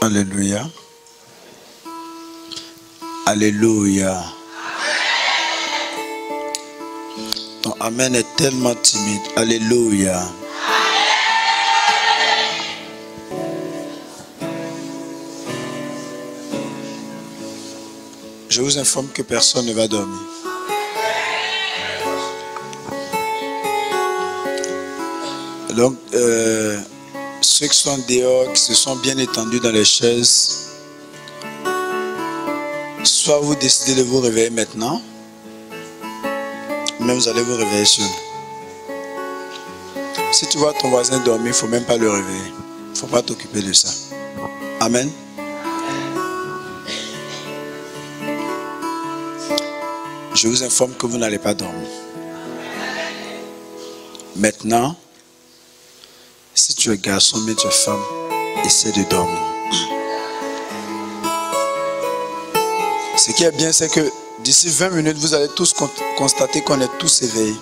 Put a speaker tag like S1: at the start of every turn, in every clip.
S1: Alléluia. Alléluia. Ton amen est tellement timide. Alléluia. Je vous informe que personne ne va dormir. Donc, ceux qui sont dehors, qui se sont bien étendus dans les chaises, soit vous décidez de vous réveiller maintenant, mais vous allez vous réveiller seul. Si tu vois ton voisin dormir, il ne faut même pas le réveiller. Il ne faut pas t'occuper de ça. Amen. Je vous informe que vous n'allez pas dormir. Maintenant, si tu es garçon, mais tu es femme, essaie de dormir. Ce qui est bien, c'est que d'ici 20 minutes, vous allez tous constater qu'on est tous éveillés.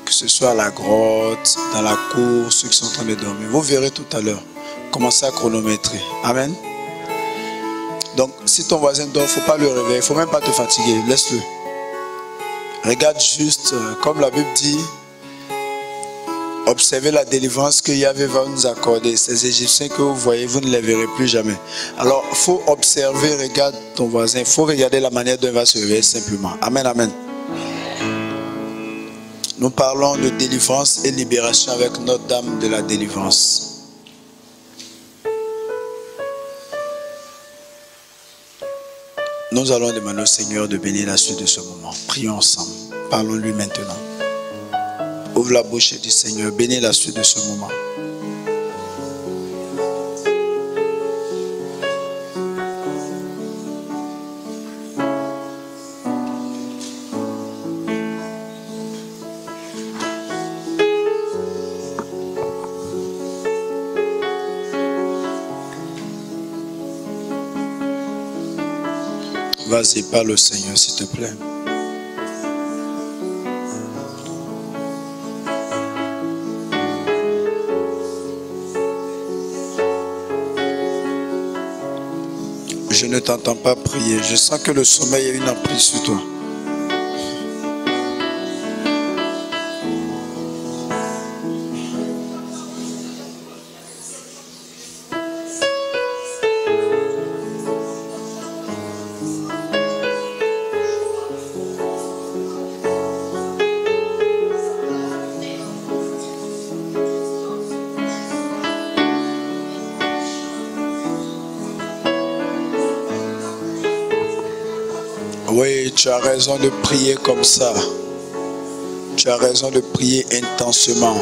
S1: Que ce soit à la grotte, dans la cour, ceux qui sont en train de dormir. Vous verrez tout à l'heure. Commencez à chronométrer. Amen. Donc, si ton voisin dort, il ne faut pas le réveiller. Il ne faut même pas te fatiguer. Laisse-le. Regarde juste, comme la Bible dit, observez la délivrance que Yahvé va nous accorder. Ces Égyptiens que vous voyez, vous ne les verrez plus jamais. Alors, il faut observer, regarde ton voisin. Il faut regarder la manière dont il va se réveiller simplement. Amen, amen. Nous parlons de délivrance et libération avec Notre-Dame de la délivrance. Nous allons demander au Seigneur de bénir la suite de ce moment. Prions ensemble. Parlons-lui maintenant. Ouvre la bouche et dis Seigneur, bénis la suite de ce moment. Vas-y, parle au Seigneur, s'il te plaît. Je ne t'entends pas prier. Je sens que le sommeil a une emprise sur toi. Oui, tu as raison de prier comme ça. Tu as raison de prier intensément.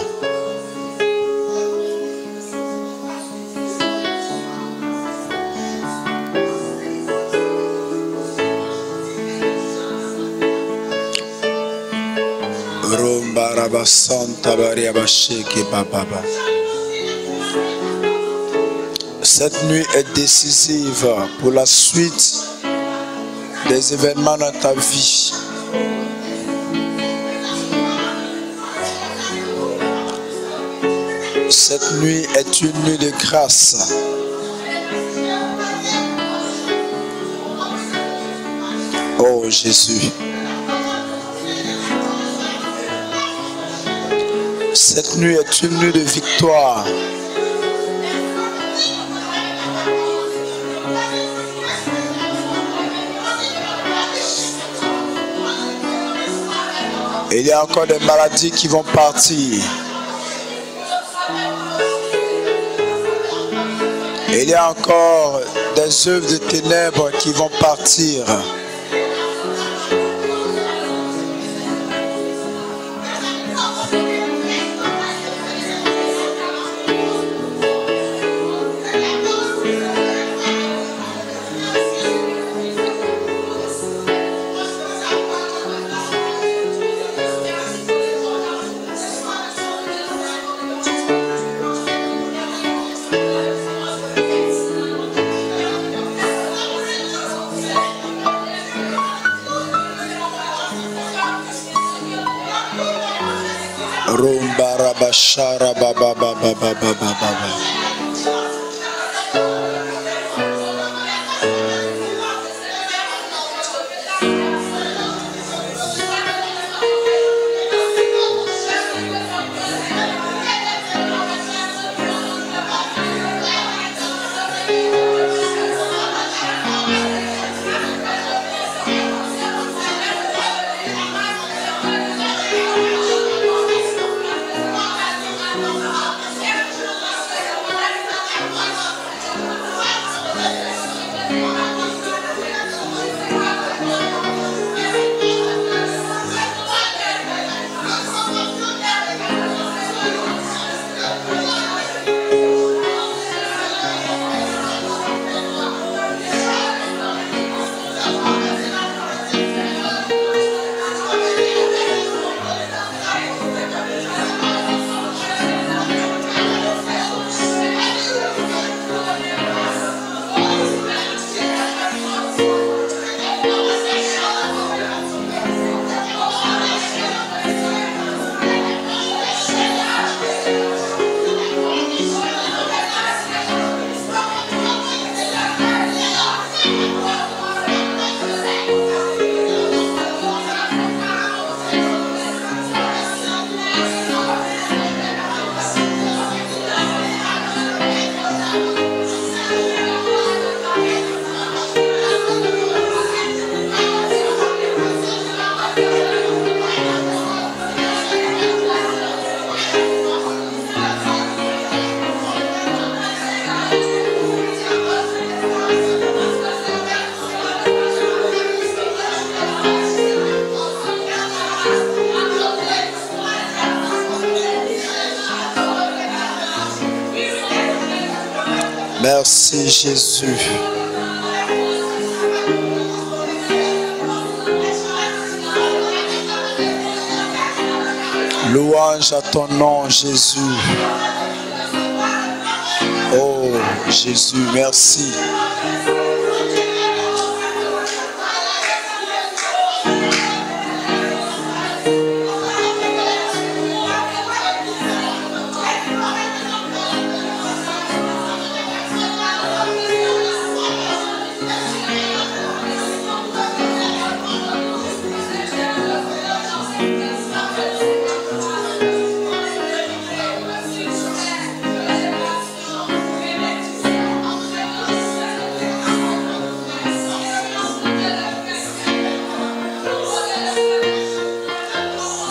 S1: Cette nuit est décisive pour la suite des événements dans ta vie. Cette nuit est une nuit de grâce. Oh Jésus. Cette nuit est une nuit de victoire. Il y a encore des maladies qui vont partir. Il y a encore des œuvres de ténèbres qui vont partir. Merci Jésus. Louange à ton nom, Jésus. Oh, Jésus, merci.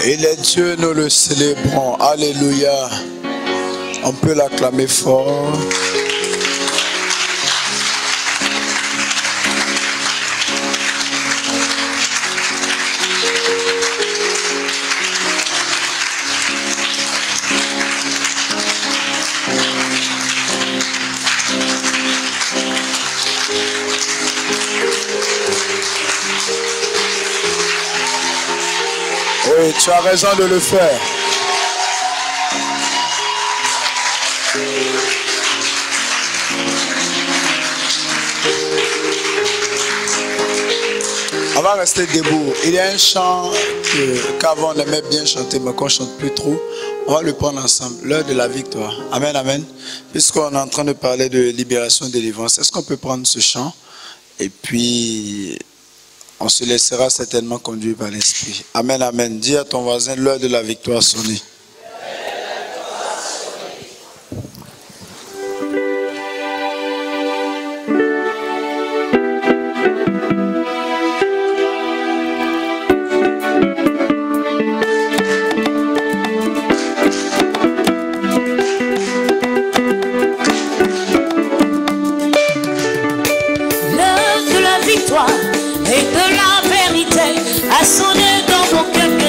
S1: Il est Dieu, nous le célébrons. Alléluia. On peut l'acclamer fort. Oui, tu as raison de le faire. On va rester debout. Il y a un chant qu'avant on aimait bien chanter, mais qu'on ne chante plus trop. On va le prendre ensemble. L'heure de la victoire. Amen, amen. Puisqu'on est en train de parler de libération, délivrance, est-ce qu'on peut prendre ce chant et puis on se laissera certainement conduire par l'Esprit. Amen, amen. Dis à ton voisin, l'heure de la victoire sonnée.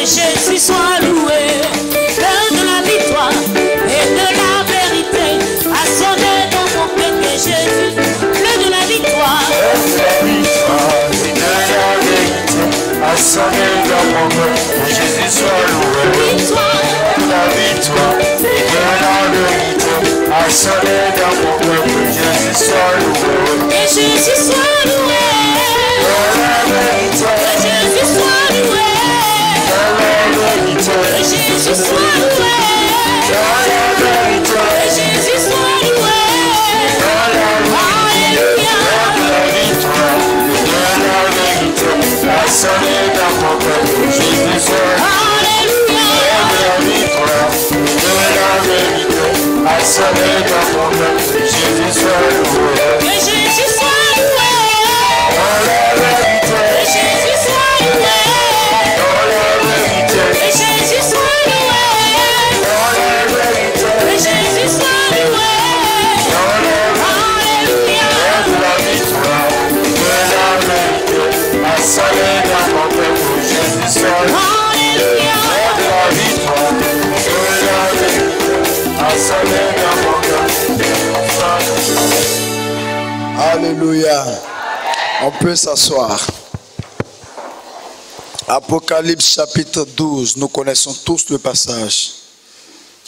S2: Jésus soit loué, l'heure de la victoire et de la vérité a sonné dans mon cœur que Jésus, l'heure de la victoire. L'heure de la victoire et de la vérité a sonné dans mon cœur que Jésus soit loué. Victoire, la victoire et de la vérité a sonné dans mon cœur que Jésus soit loué. Que Jésus soit loué, la vérité, que Jésus soit loué. Que Jésus soit loué, que Jésus soit loué, alléluia. La victoire de la vérité a sonné dans mon cœur, que Jésus soit loué. Alléluia. La victoire de la vérité a sonné dans mon cœur, que Jésus soit loué. Que Jésus soit loué, la vérité, que Jésus soit loué. Que Jésus soit loué, que Jésus soit loué, alléluia. La victoire de la vérité a sonné dans mon cœur, que Jésus soit loué. Alléluia. La victoire de la vérité a sonné dans mon cœur, que Jésus soit loué.
S1: Alléluia. On peut s'asseoir. Apocalypse chapitre 12, nous connaissons tous le passage.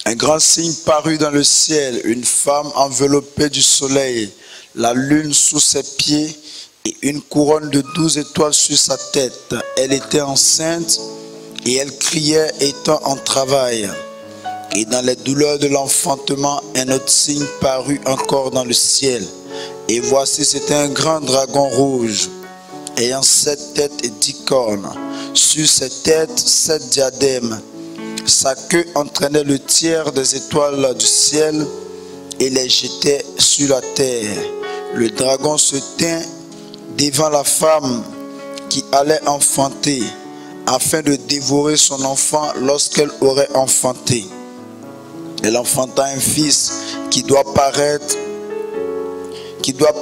S1: Un grand signe parut dans le ciel, une femme enveloppée du soleil, la lune sous ses pieds et une couronne de 12 étoiles sur sa tête. Elle était enceinte et elle criait étant en travail. Et dans les douleurs de l'enfantement, un autre signe parut encore dans le ciel. Et voici, c'était un grand dragon rouge, ayant 7 têtes et 10 cornes. Sur ses têtes, 7 diadèmes. Sa queue entraînait le tiers des étoiles du ciel et les jetait sur la terre. Le dragon se tint devant la femme qui allait enfanter, afin de dévorer son enfant lorsqu'elle aurait enfanté. Elle enfanta un fils qui doit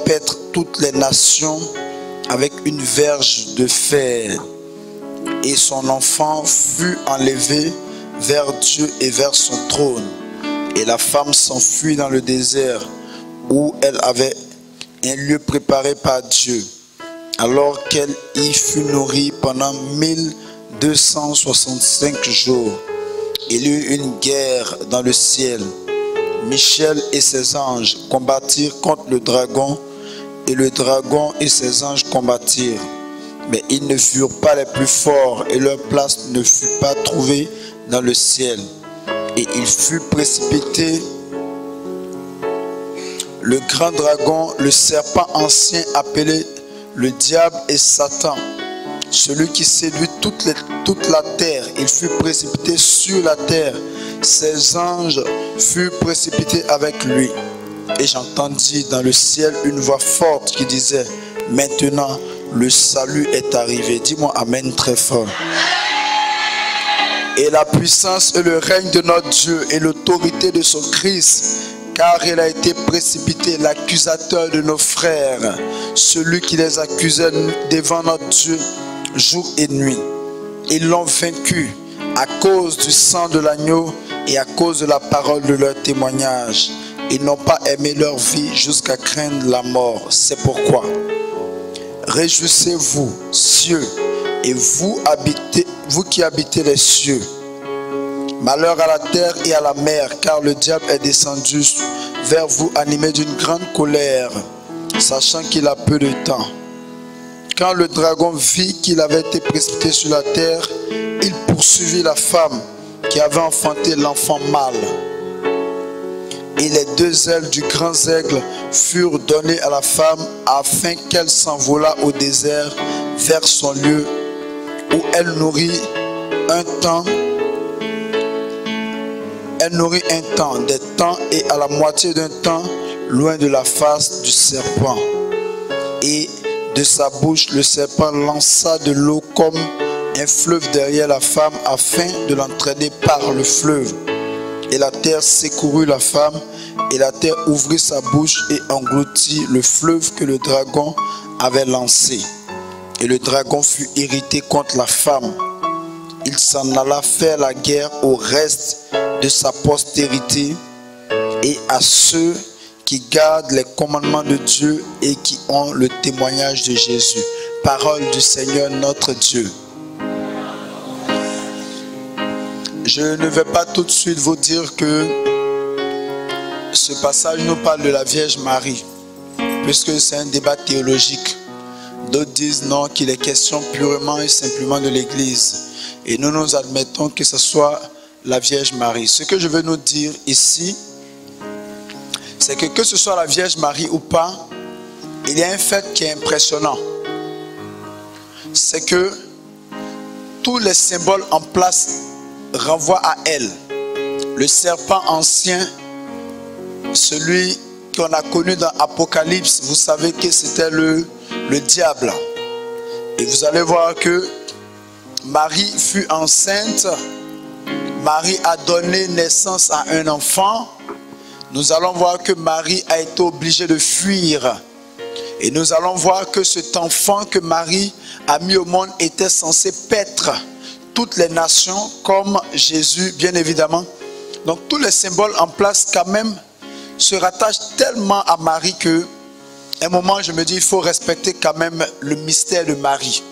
S1: paître toutes les nations avec une verge de fer. Et son enfant fut enlevé vers Dieu et vers son trône. Et la femme s'enfuit dans le désert, où elle avait un lieu préparé par Dieu, alors qu'elle y fut nourrie pendant 1265 jours. Il y eut une guerre dans le ciel. Michel et ses anges combattirent contre le dragon, et le dragon et ses anges combattirent. Mais ils ne furent pas les plus forts, et leur place ne fut pas trouvée dans le ciel. Et il fut précipité le grand dragon, le serpent ancien appelé le diable et Satan, celui qui séduit toute la terre. Il fut précipité sur la terre. Ses anges furent précipités avec lui. Et j'entendis dans le ciel une voix forte qui disait: maintenant le salut est arrivé. Dis-moi amen très fort. Et la puissance et le règne de notre Dieu et l'autorité de son Christ, car il a été précipité, l'accusateur de nos frères, celui qui les accusait devant notre Dieu jour et nuit. Ils l'ont vaincu à cause du sang de l'agneau et à cause de la parole de leur témoignage. Ils n'ont pas aimé leur vie jusqu'à craindre la mort. C'est pourquoi réjouissez-vous, cieux, et vous qui habitez les cieux. Malheur à la terre et à la mer, car le diable est descendu vers vous animé d'une grande colère, sachant qu'il a peu de temps. Quand le dragon vit qu'il avait été précipité sur la terre, il poursuivit la femme qui avait enfanté l'enfant mâle. Et les deux ailes du grand aigle furent données à la femme afin qu'elle s'envolât au désert vers son lieu où elle nourrit un temps, des temps et à la moitié d'un temps, loin de la face du serpent. Et de sa bouche, le serpent lança de l'eau comme un fleuve derrière la femme afin de l'entraîner par le fleuve. Et la terre secourut la femme, et la terre ouvrit sa bouche et engloutit le fleuve que le dragon avait lancé. Et le dragon fut irrité contre la femme. Il s'en alla faire la guerre au reste de sa postérité et à ceux qui gardent les commandements de Dieu et qui ont le témoignage de Jésus. Parole du Seigneur notre Dieu. Je ne vais pas tout de suite vous dire que ce passage nous parle de la Vierge Marie, puisque c'est un débat théologique. D'autres disent non, qu'il est question purement et simplement de l'Église. Et nous nous admettons que ce soit la Vierge Marie. Ce que je veux nous dire ici, c'est que ce soit la Vierge Marie ou pas, il y a un fait qui est impressionnant. C'est que tous les symboles en place renvoient à elle. Le serpent ancien, celui qu'on a connu dans Apocalypse, vous savez que c'était le diable. Et vous allez voir que Marie fut enceinte. Marie a donné naissance à un enfant. Nous allons voir que Marie a été obligée de fuir. Et nous allons voir que cet enfant que Marie a mis au monde était censé paître toutes les nations comme Jésus, bien évidemment. Donc tous les symboles en place quand même se rattachent tellement à Marie que à un moment je me dis il faut respecter quand même le mystère de Marie.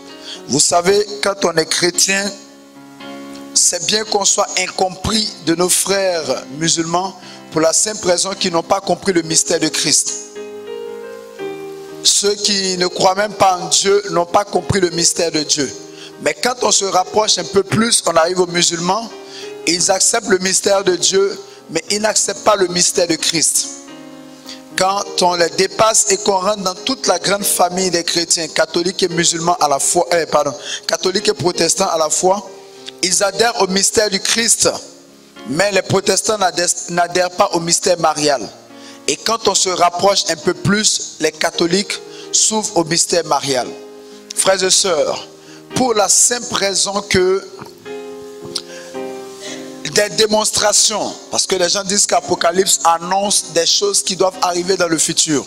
S1: Vous savez, quand on est chrétien, c'est bien qu'on soit incompris de nos frères musulmans pour la simple raison qu'ils n'ont pas compris le mystère de Christ. Ceux qui ne croient même pas en Dieu n'ont pas compris le mystère de Dieu. Mais quand on se rapproche un peu plus, on arrive aux musulmans, ils acceptent le mystère de Dieu, mais ils n'acceptent pas le mystère de Christ. Quand on les dépasse et qu'on rentre dans toute la grande famille des chrétiens, catholiques et musulmans à la fois, catholiques et protestants à la fois, ils adhèrent au mystère du Christ, mais les protestants n'adhèrent pas au mystère marial. Et quand on se rapproche un peu plus, les catholiques s'ouvrent au mystère marial. Frères et sœurs, pour la simple raison que des démonstrations, parce que les gens disent qu'Apocalypse annonce des choses qui doivent arriver dans le futur.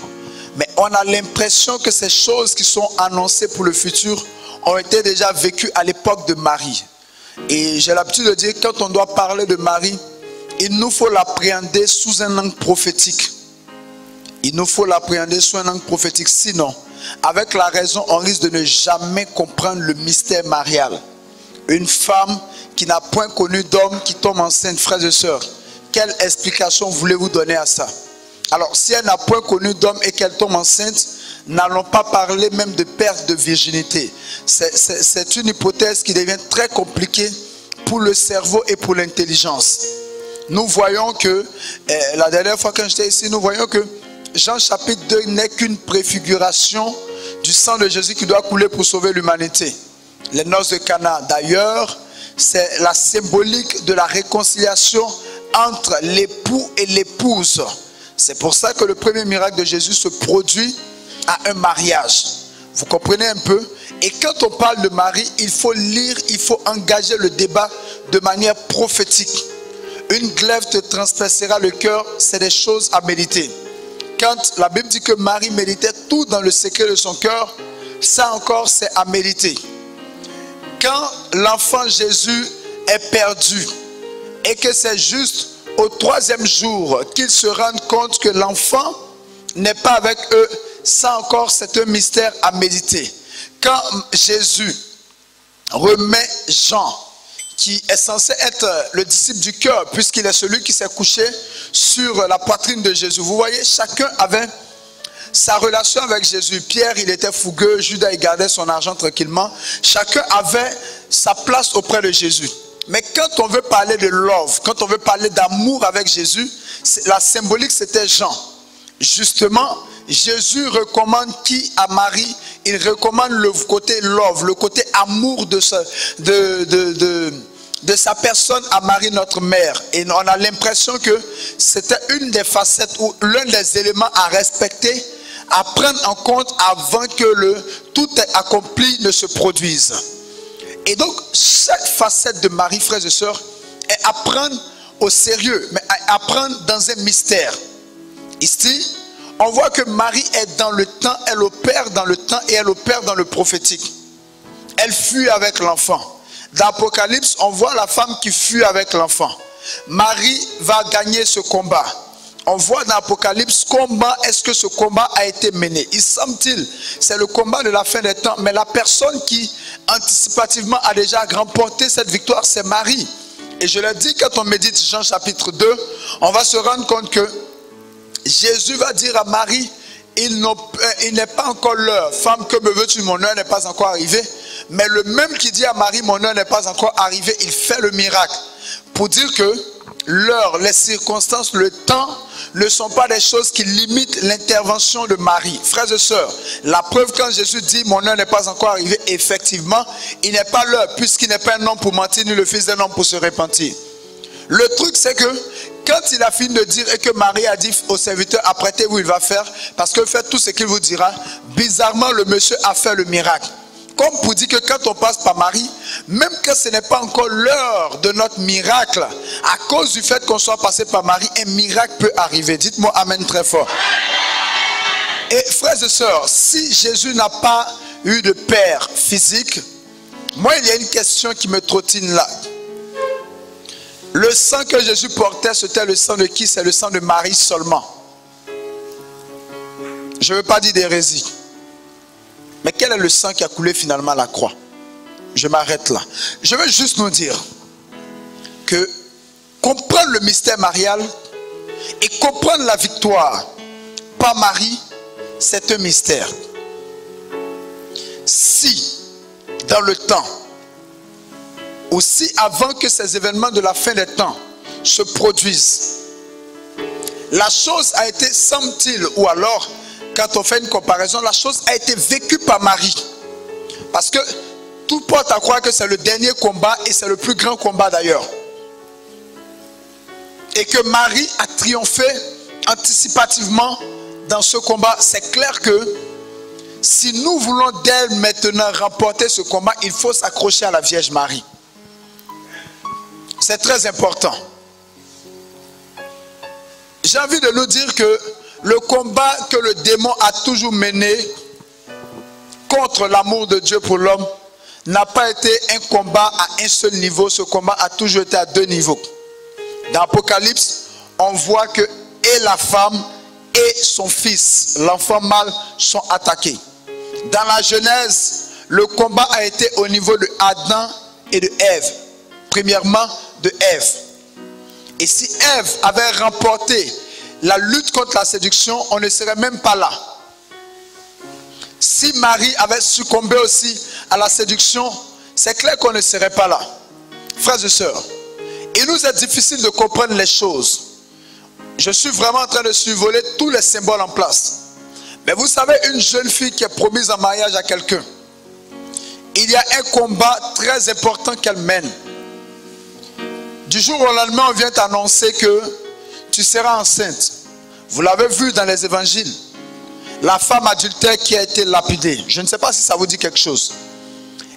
S1: Mais on a l'impression que ces choses qui sont annoncées pour le futur ont été déjà vécues à l'époque de Marie. Et j'ai l'habitude de dire que quand on doit parler de Marie, il nous faut l'appréhender sous un angle prophétique. Il nous faut l'appréhender sous un angle prophétique. Sinon, avec la raison, on risque de ne jamais comprendre le mystère marial. Une femme qui n'a point connu d'homme qui tombe enceinte, frères et sœurs, quelle explication voulez-vous donner à ça? Alors, si elle n'a point connu d'homme et qu'elle tombe enceinte, n'allons pas parler même de perte de virginité. C'est une hypothèse qui devient très compliquée pour le cerveau et pour l'intelligence. Nous voyons que, la dernière fois quand j'étais ici, nous voyons que Jean chapitre 2 n'est qu'une préfiguration du sang de Jésus qui doit couler pour sauver l'humanité. Les noces de Cana, d'ailleurs, c'est la symbolique de la réconciliation entre l'époux et l'épouse. C'est pour ça que le premier miracle de Jésus se produit à un mariage. Vous comprenez un peu? Et quand on parle de Marie, il faut lire, il faut engager le débat de manière prophétique. Une glaive te transpercera le cœur, c'est des choses à méditer. Quand la Bible dit que Marie méditait tout dans le secret de son cœur, ça encore c'est à méditer. Quand l'enfant Jésus est perdu et que c'est juste au 3e jour qu'ils se rendent compte que l'enfant n'est pas avec eux, ça encore c'est un mystère à méditer. Quand Jésus remet Jean, qui est censé être le disciple du cœur, puisqu'il est celui qui s'est couché sur la poitrine de Jésus. Vous voyez, chacun avait sa relation avec Jésus. Pierre, il était fougueux, Judas, il gardait son argent tranquillement. Chacun avait sa place auprès de Jésus. Mais quand on veut parler de love, quand on veut parler d'amour avec Jésus, la symbolique c'était Jean. Justement, Jésus recommande qui à Marie? Il recommande le côté love, le côté amour de sa personne à Marie, notre mère. Et on a l'impression que c'était une des facettes ou l'un des éléments à respecter, à prendre en compte avant que tout est accompli ne se produise. Et donc, chaque facette de Marie, frères et sœurs, est à prendre au sérieux, mais à prendre dans un mystère. Ici, on voit que Marie est dans le temps, elle opère dans le temps et elle opère dans le prophétique. Elle fuit avec l'enfant. Dans l'Apocalypse, on voit la femme qui fuit avec l'enfant. Marie va gagner ce combat. On voit dans l'Apocalypse comment est-ce que ce combat a été mené. Il semble-t-il, c'est le combat de la fin des temps, mais la personne qui anticipativement a déjà remporté cette victoire, c'est Marie. Et je l'ai dit, quand on médite Jean chapitre 2, on va se rendre compte que Jésus va dire à Marie, il n'est pas encore l'heure. Femme, que me veux-tu? Mon heure n'est pas encore arrivée. Mais le même qui dit à Marie, mon heure n'est pas encore arrivée, il fait le miracle. Pour dire que l'heure, les circonstances, le temps ne sont pas des choses qui limitent l'intervention de Marie. Frères et sœurs, la preuve quand Jésus dit, mon heure n'est pas encore arrivée, effectivement, il n'est pas l'heure, puisqu'il n'est pas un homme pour mentir, ni le fils d'un homme pour se repentir. Le truc, c'est que quand il a fini de dire et que Marie a dit au serviteur, apprêtez-vous, il va faire, parce que faites tout ce qu'il vous dira, bizarrement, le monsieur a fait le miracle. Comme pour dire que quand on passe par Marie, même que ce n'est pas encore l'heure de notre miracle, à cause du fait qu'on soit passé par Marie, un miracle peut arriver. Dites-moi amen très fort. Et frères et sœurs, si Jésus n'a pas eu de père physique, moi il y a une question qui me trottine là. Le sang que Jésus portait, c'était le sang de qui? C'est le sang de Marie seulement. Je ne veux pas dire d'hérésie. Mais quel est le sang qui a coulé finalement à la croix? Je m'arrête là. Je veux juste nous dire que comprendre le mystère marial et comprendre la victoire par Marie, c'est un mystère. Si, dans le temps, aussi avant que ces événements de la fin des temps se produisent, la chose a été, semble-t-il, ou alors, quand on fait une comparaison, la chose a été vécue par Marie. Parce que tout porte à croire que c'est le dernier combat et c'est le plus grand combat d'ailleurs. Et que Marie a triomphé anticipativement dans ce combat. C'est clair que si nous voulons d'elle maintenant remporter ce combat, il faut s'accrocher à la Vierge Marie. C'est très important. J'ai envie de nous dire que le combat que le démon a toujours mené contre l'amour de Dieu pour l'homme n'a pas été un combat à un seul niveau. Ce combat a toujours été à deux niveaux. Dans l'Apocalypse, on voit que et la femme et son fils, l'enfant mâle, sont attaqués. Dans la Genèse, le combat a été au niveau de Adam et de Ève. Premièrement, de Ève. Et si Ève avait remporté la lutte contre la séduction, on ne serait même pas là. Si Marie avait succombé aussi à la séduction, c'est clair qu'on ne serait pas là. Frères et sœurs, il nous est difficile de comprendre les choses. Je suis vraiment en train de survoler tous les symboles en place. Mais vous savez, une jeune fille qui est promise en mariage à quelqu'un, il y a un combat très important qu'elle mène. Du jour au lendemain, on vient t'annoncer que tu seras enceinte. Vous l'avez vu dans les évangiles. La femme adultère qui a été lapidée. Je ne sais pas si ça vous dit quelque chose.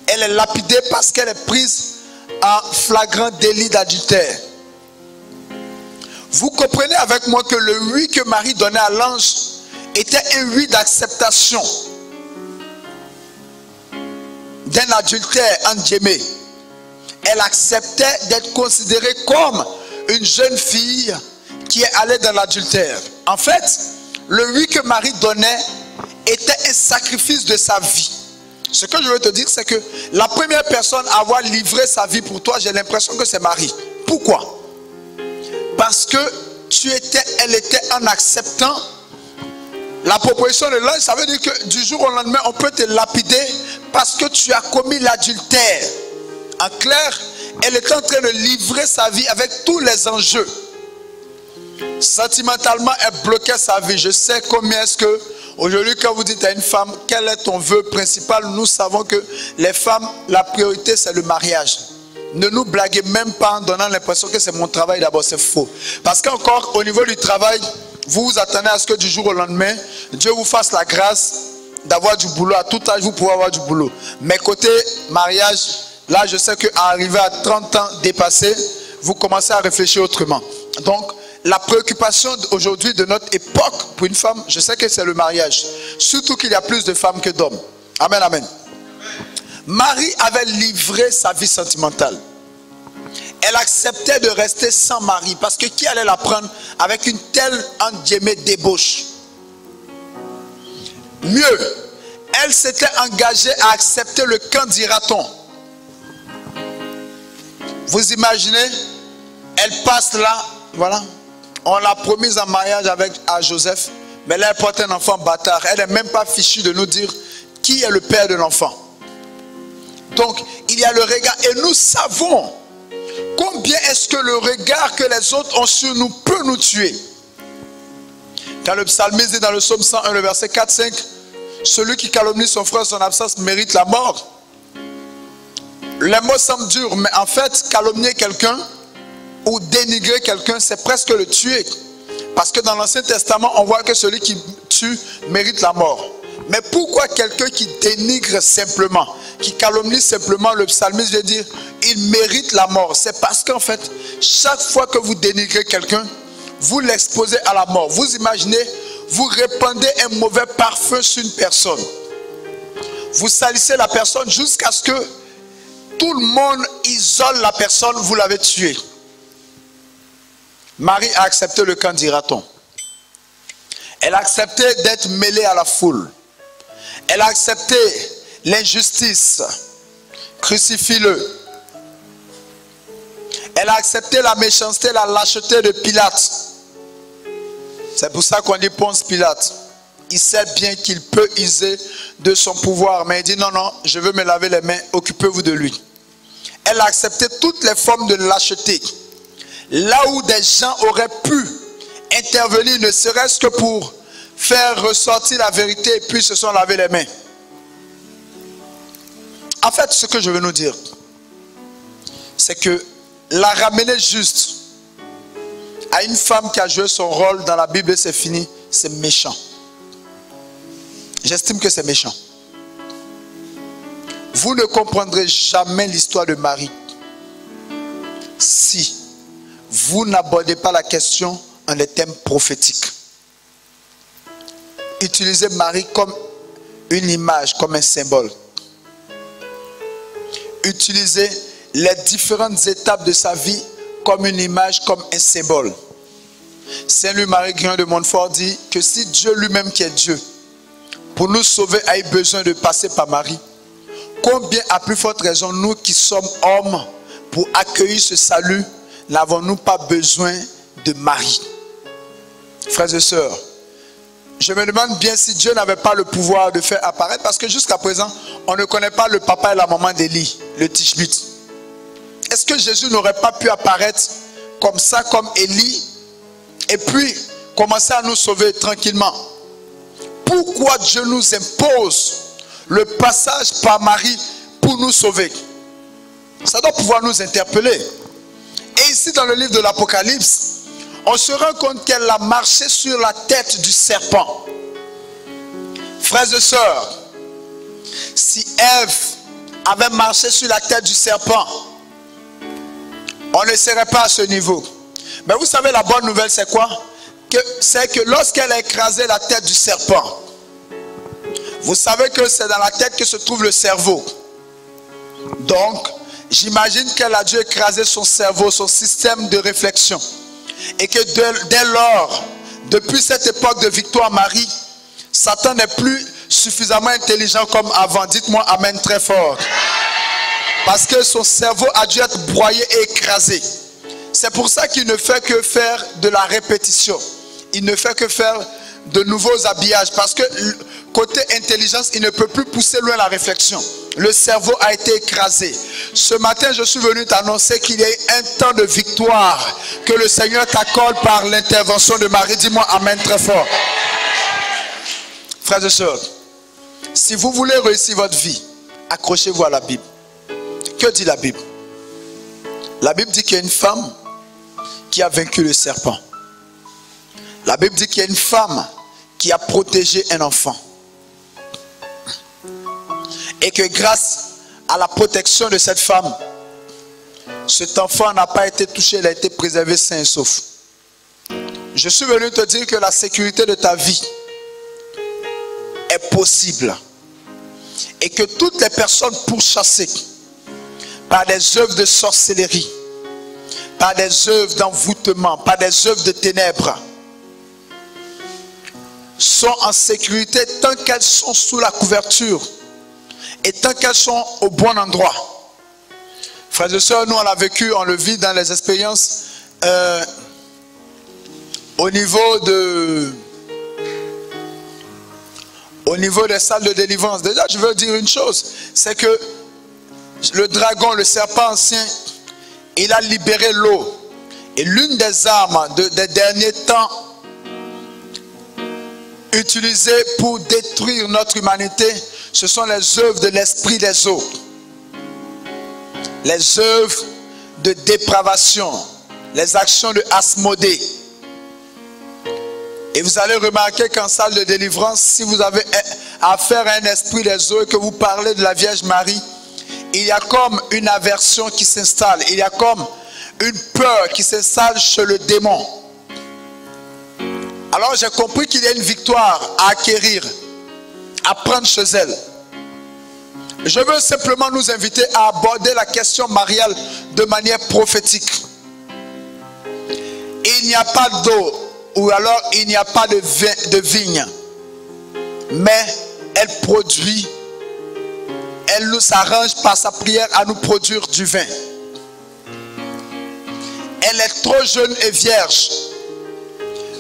S1: Elle est lapidée parce qu'elle est prise en flagrant délit d'adultère. Vous comprenez avec moi que le oui que Marie donnait à l'ange était un oui d'acceptation d'un adultère en Djémé. Elle acceptait d'être considérée comme une jeune fille qui est allée dans l'adultère. En fait, le oui que Marie donnait était un sacrifice de sa vie. Ce que je veux te dire, c'est que la première personne à avoir livré sa vie pour toi, j'ai l'impression que c'est Marie. Pourquoi? Parce que elle était en acceptant la proposition de l'ange. Ça veut dire que du jour au lendemain, on peut te lapider parce que tu as commis l'adultère. En clair, elle est en train de livrer sa vie avec tous les enjeux. Sentimentalement, elle bloquait sa vie. Je sais combien est-ce que, aujourd'hui, quand vous dites à une femme, quel est ton vœu principal, nous savons que les femmes, la priorité, c'est le mariage. Ne nous blaguez même pas en donnant l'impression que c'est mon travail d'abord, c'est faux. Parce qu'encore, au niveau du travail, vous vous attendez à ce que du jour au lendemain, Dieu vous fasse la grâce d'avoir du boulot. À tout âge, vous pouvez avoir du boulot. Mais côté mariage, là, je sais qu'à arriver à 30 ans dépassé, vous commencez à réfléchir autrement. Donc, la préoccupation aujourd'hui de notre époque pour une femme, je sais que c'est le mariage. Surtout qu'il y a plus de femmes que d'hommes. Amen, amen. Marie avait livré sa vie sentimentale. Elle acceptait de rester sans mari parce que qui allait la prendre avec une telle endiémée débauche? Mieux, elle s'était engagée à accepter le camp d'Iraton. Vous imaginez, elle passe là, voilà. On l'a promise en mariage à Joseph, mais là elle porte un enfant bâtard. Elle n'est même pas fichue de nous dire qui est le père de l'enfant. Donc, il y a le regard. Et nous savons combien est-ce que le regard que les autres ont sur nous peut nous tuer. Quand le psalmiste dit dans le psaume 101, le verset 4-5, celui qui calomnie son frère en son absence mérite la mort. Les mots semblent durs, mais en fait, calomnier quelqu'un ou dénigrer quelqu'un, c'est presque le tuer. Parce que dans l'Ancien Testament, on voit que celui qui tue mérite la mort. Mais pourquoi quelqu'un qui dénigre simplement, qui calomnie simplement, le psalmiste veut dire, il mérite la mort? C'est parce qu'en fait, chaque fois que vous dénigrez quelqu'un, vous l'exposez à la mort. Vous imaginez, vous répandez un mauvais parfum sur une personne. Vous salissez la personne jusqu'à ce que tout le monde isole la personne, vous l'avez tuée. Marie a accepté le camp d'Iraton. Elle a accepté d'être mêlée à la foule. Elle a accepté l'injustice. Crucifie-le. Elle a accepté la méchanceté, la lâcheté de Pilate. C'est pour ça qu'on dit Ponce Pilate. Il sait bien qu'il peut user de son pouvoir. Mais il dit non, non, je veux me laver les mains, occupez-vous de lui. Elle a accepté toutes les formes de lâcheté. Là où des gens auraient pu intervenir, ne serait-ce que pour faire ressortir la vérité, et puis se sont lavé les mains. En fait, ce que je veux nous dire, c'est que la ramener juste à une femme qui a joué son rôle dans la Bible, c'est fini, c'est méchant. J'estime que c'est méchant. Vous ne comprendrez jamais l'histoire de Marie si vous n'abordez pas la question en des thèmes prophétiques. Utilisez Marie comme une image, comme un symbole. Utilisez les différentes étapes de sa vie comme une image, comme un symbole. Saint Louis-Marie Grignon de Montfort dit que si Dieu lui-même qui est Dieu, pour nous sauver, a eu besoin de passer par Marie, combien à plus forte raison, nous qui sommes hommes, pour accueillir ce salut, n'avons-nous pas besoin de Marie? Frères et sœurs, je me demande bien si Dieu n'avait pas le pouvoir de faire apparaître, parce que jusqu'à présent, on ne connaît pas le papa et la maman d'Élie, le Tishbite. Est-ce que Jésus n'aurait pas pu apparaître comme ça, comme Élie, et puis commencer à nous sauver tranquillement? Pourquoi Dieu nous impose le passage par Marie pour nous sauver? Ça doit pouvoir nous interpeller. Et ici dans le livre de l'Apocalypse, on se rend compte qu'elle a marché sur la tête du serpent. Frères et sœurs, si Ève avait marché sur la tête du serpent, on ne serait pas à ce niveau. Mais vous savez, la bonne nouvelle c'est quoi? C'est que lorsqu'elle a écrasé la tête du serpent, vous savez que c'est dans la tête que se trouve le cerveau. Donc, j'imagine qu'elle a dû écraser son cerveau, son système de réflexion. Et que dès lors, depuis cette époque de Victoire Marie, Satan n'est plus suffisamment intelligent comme avant. Dites-moi amen très fort. Parce que son cerveau a dû être broyé et écrasé. C'est pour ça qu'il ne fait que faire de la répétition. Il ne fait que faire de nouveaux habillages. Parce que côté intelligence, il ne peut plus pousser loin la réflexion. Le cerveau a été écrasé. Ce matin, je suis venu t'annoncer qu'il y a un temps de victoire que le Seigneur t'accorde par l'intervention de Marie. Dis-moi amen très fort. Frères et sœurs, si vous voulez réussir votre vie, accrochez-vous à la Bible. Que dit la Bible? La Bible dit qu'il y a une femme qui a vaincu le serpent. La Bible dit qu'il y a une femme qui a protégé un enfant. Et que grâce à la protection de cette femme, cet enfant n'a pas été touché, il a été préservé sain et sauf. Je suis venu te dire que la sécurité de ta vie est possible. Et que toutes les personnes pourchassées par des œuvres de sorcellerie, par des œuvres d'envoûtement, par des œuvres de ténèbres, sont en sécurité tant qu'elles sont sous la couverture et tant qu'elles sont au bon endroit. Frères et sœurs, nous on l'a vécu, on le vit dans les expériences au niveau des salles de délivrance. Déjà, je veux dire une chose, c'est que le dragon, le serpent ancien, il a libéré l'eau. Et l'une des armes des derniers temps utilisées pour détruire notre humanité, ce sont les œuvres de l'esprit des eaux. Les œuvres de dépravation, les actions de Asmodée. Et vous allez remarquer qu'en salle de délivrance, si vous avez affaire à un esprit des eaux et que vous parlez de la Vierge Marie, il y a comme une aversion qui s'installe. Il y a comme une peur qui s'installe chez le démon. Alors j'ai compris qu'il y a une victoire à acquérir, à prendre chez elle. Je veux simplement nous inviter à aborder la question mariale de manière prophétique. Il n'y a pas d'eau, ou alors il n'y a pas de vigne, mais elle produit. Elle nous s'arrange par sa prière à nous produire du vin. Elle est trop jeune et vierge,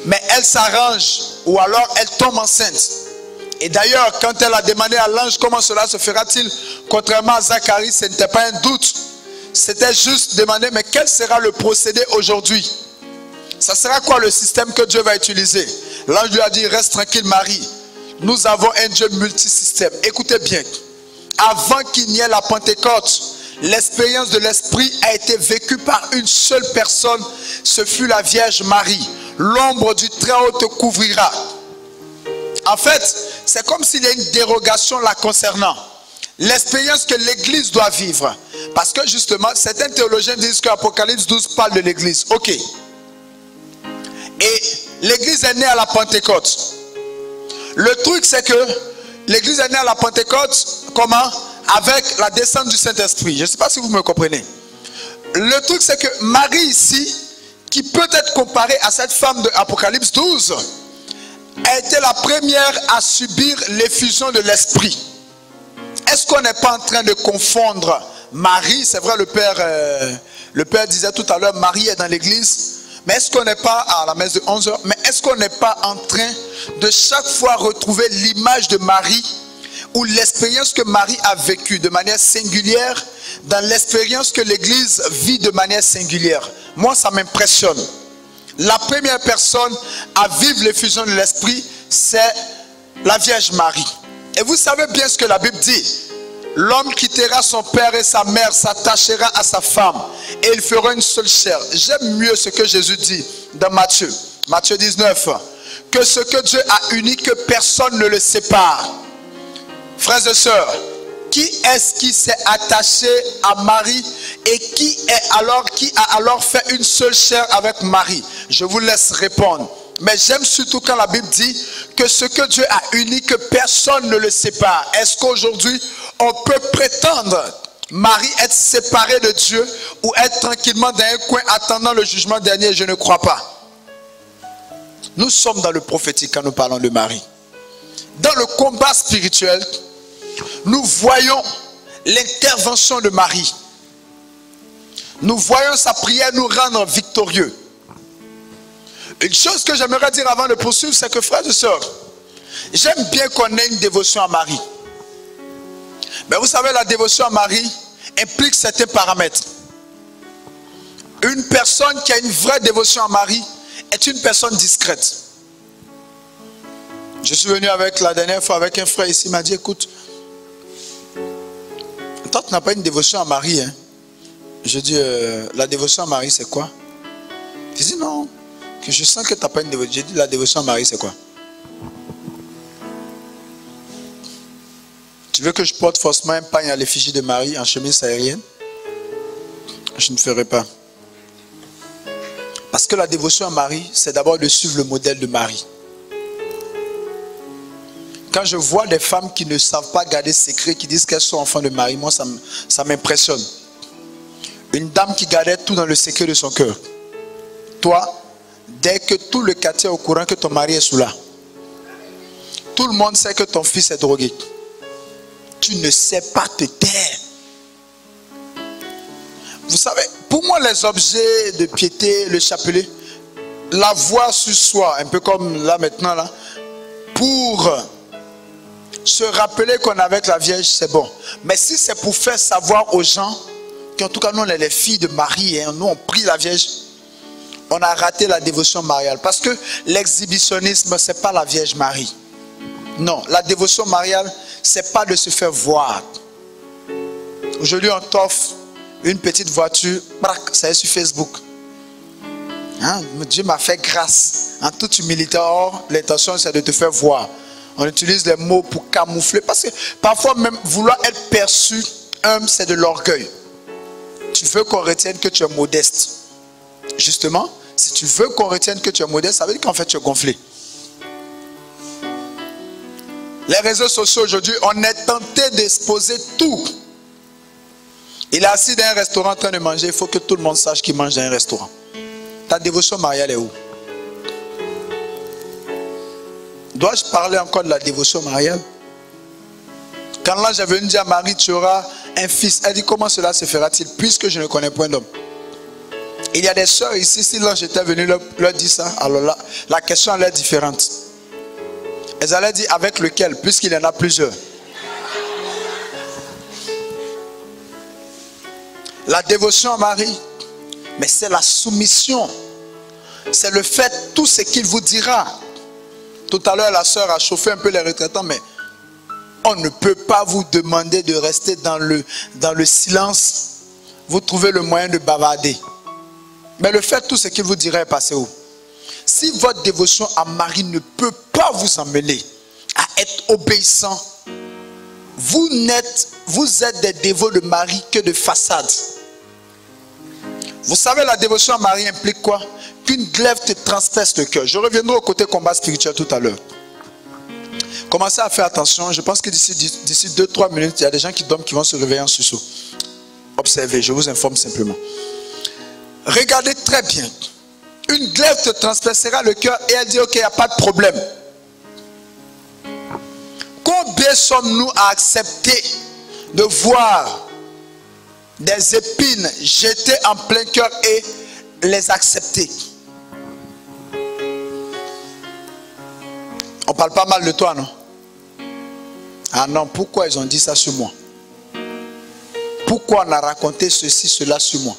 S1: mais elle s'arrange ou alors elle tombe enceinte. Et d'ailleurs, quand elle a demandé à l'ange comment cela se fera-t-il, contrairement à Zacharie, ce n'était pas un doute. C'était juste demander, mais quel sera le procédé aujourd'hui? Ça sera quoi le système que Dieu va utiliser? L'ange lui a dit, reste tranquille Marie. Nous avons un Dieu multisystème. Écoutez bien. Avant qu'il n'y ait la Pentecôte, l'expérience de l'Esprit a été vécue par une seule personne. Ce fut la Vierge Marie. L'ombre du Très-Haut te couvrira. En fait, c'est comme s'il y a une dérogation la concernant. L'expérience que l'Église doit vivre. Parce que justement, certains théologiens disent que Apocalypse 12 parle de l'Église. Ok. Et l'Église est née à la Pentecôte. Le truc, c'est que l'Église est née à la Pentecôte, comment? Avec la descente du Saint-Esprit. Je ne sais pas si vous me comprenez. Le truc, c'est que Marie ici, qui peut être comparée à cette femme de Apocalypse 12, a été la première à subir l'effusion de l'esprit. Est-ce qu'on n'est pas en train de confondre Marie? C'est vrai, le père disait tout à l'heure, Marie est dans l'église. Mais est-ce qu'on n'est pas à la messe de 11h? Mais est-ce qu'on n'est pas en train de chaque fois retrouver l'image de Marie ou l'expérience que Marie a vécue de manière singulière dans l'expérience que l'église vit de manière singulière? Moi, ça m'impressionne. La première personne à vivre l'effusion de l'esprit, c'est la Vierge Marie. Et vous savez bien ce que la Bible dit. L'homme quittera son père et sa mère, s'attachera à sa femme et il fera une seule chair. J'aime mieux ce que Jésus dit dans Matthieu 19, que ce que Dieu a uni, que personne ne le sépare. Frères et sœurs, qui est-ce qui s'est attaché à Marie et qui a alors fait une seule chair avec Marie? Je vous laisse répondre. Mais j'aime surtout quand la Bible dit que ce que Dieu a uni, que personne ne le sépare. Est-ce qu'aujourd'hui, on peut prétendre Marie être séparée de Dieu ou être tranquillement dans un coin attendant le jugement dernier? Je ne crois pas. Nous sommes dans le prophétique quand nous parlons de Marie. Dans le combat spirituel, nous voyons l'intervention de Marie. Nous voyons sa prière nous rendre victorieux. Une chose que j'aimerais dire avant de poursuivre, c'est que frères et sœurs, j'aime bien qu'on ait une dévotion à Marie. Mais vous savez, la dévotion à Marie implique certains paramètres. Une personne qui a une vraie dévotion à Marie est une personne discrète. Je suis venu la dernière fois avec un frère ici, il m'a dit, écoute, toi tu n'as pas une dévotion à Marie. Hein? Je dis, la dévotion à Marie c'est quoi? Il dit non, que je sens que tu n'as pas une dévotion. J'ai dit, la dévotion à Marie c'est quoi? Tu veux que je porte forcément un pagne à l'effigie de Marie en chemise aérienne? Je ne ferai pas. Parce que la dévotion à Marie, c'est d'abord de suivre le modèle de Marie. Quand je vois des femmes qui ne savent pas garder secret, qui disent qu'elles sont enfants de Marie, moi ça m'impressionne. Une dame qui gardait tout dans le secret de son cœur. Toi, dès que tout le quartier est au courant que ton mari est sous là, tout le monde sait que ton fils est drogué. Tu ne sais pas te taire. Vous savez, pour moi les objets de piété, le chapelet, l'avoir sur soi, un peu comme là maintenant là, pour se rappeler qu'on est avec la Vierge, c'est bon. Mais si c'est pour faire savoir aux gens qu'en tout cas nous on est les filles de Marie, hein, nous on prie la Vierge, on a raté la dévotion mariale. Parce que l'exhibitionnisme, c'est pas la Vierge Marie. Non, la dévotion mariale, c'est pas de se faire voir. Aujourd'hui on t'offre une petite voiture, ça est sur Facebook. Hein? Dieu m'a fait grâce. En toute humilité, or, l'intention c'est de te faire voir. On utilise les mots pour camoufler. Parce que parfois même vouloir être perçu humble, c'est de l'orgueil. Tu veux qu'on retienne que tu es modeste. Justement, si tu veux qu'on retienne que tu es modeste, ça veut dire qu'en fait tu es gonflé. Les réseaux sociaux aujourd'hui, on est tenté d'exposer tout. Il est assis dans un restaurant en train de manger, il faut que tout le monde sache qu'il mange dans un restaurant. Ta dévotion mariale est où? Dois-je parler encore de la dévotion mariale? Quand l'ange est venu dire à Marie, tu auras un fils, elle dit, comment cela se fera-t-il puisque je ne connais point d'homme? Il y a des sœurs ici, si l'ange était venu leur dire ça, alors là, la question allait être différente. Elles allaient dire avec lequel, puisqu'il y en a plusieurs. La dévotion à Marie, mais c'est la soumission. C'est le fait, tout ce qu'il vous dira. Tout à l'heure, la sœur a chauffé un peu les retraitants, mais on ne peut pas vous demander de rester dans le silence. Vous trouvez le moyen de bavarder. Mais le fait, tout ce qu'il vous dira est passé où? Si votre dévotion à Marie ne peut pas vous emmener à être obéissant, vous êtes des dévots de Marie que de façade. Vous savez, la dévotion à Marie implique quoi? Qu'une glaive te transperce le cœur. Je reviendrai au côté combat spirituel tout à l'heure. Commencez à faire attention. Je pense que d'ici 2-3 minutes, il y a des gens qui dorment qui vont se réveiller en sursaut. Observez, je vous informe simplement. Regardez très bien. Une glaive te transpercera le cœur et elle dit ok, il n'y a pas de problème. Combien sommes-nous à accepter de voir des épines jetées en plein cœur et les accepter? On parle pas mal de toi, non? Ah non, pourquoi ils ont dit ça sur moi? Pourquoi on a raconté ceci, cela sur moi?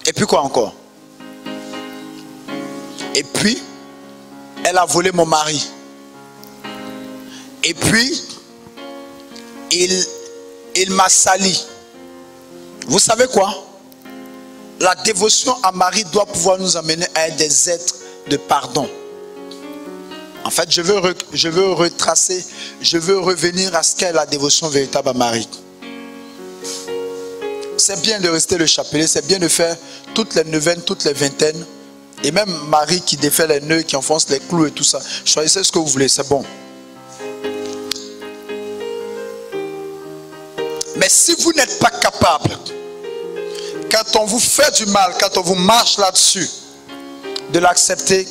S1: Et puis quoi encore? Et puis, elle a volé mon mari. Et puis, il m'a sali. Vous savez quoi? La dévotion à Marie doit pouvoir nous amener à être des êtres de pardon. En fait, je veux retracer, je veux revenir à ce qu'est la dévotion véritable à Marie. C'est bien de rester le chapelet, c'est bien de faire toutes les neuvaines, toutes les vingtaines. Et même Marie qui défait les nœuds, qui enfonce les clous et tout ça. Choisissez ce que vous voulez, c'est bon. Mais si vous n'êtes pas capable, quand on vous fait du mal, quand on vous marche là-dessus, de l'accepter,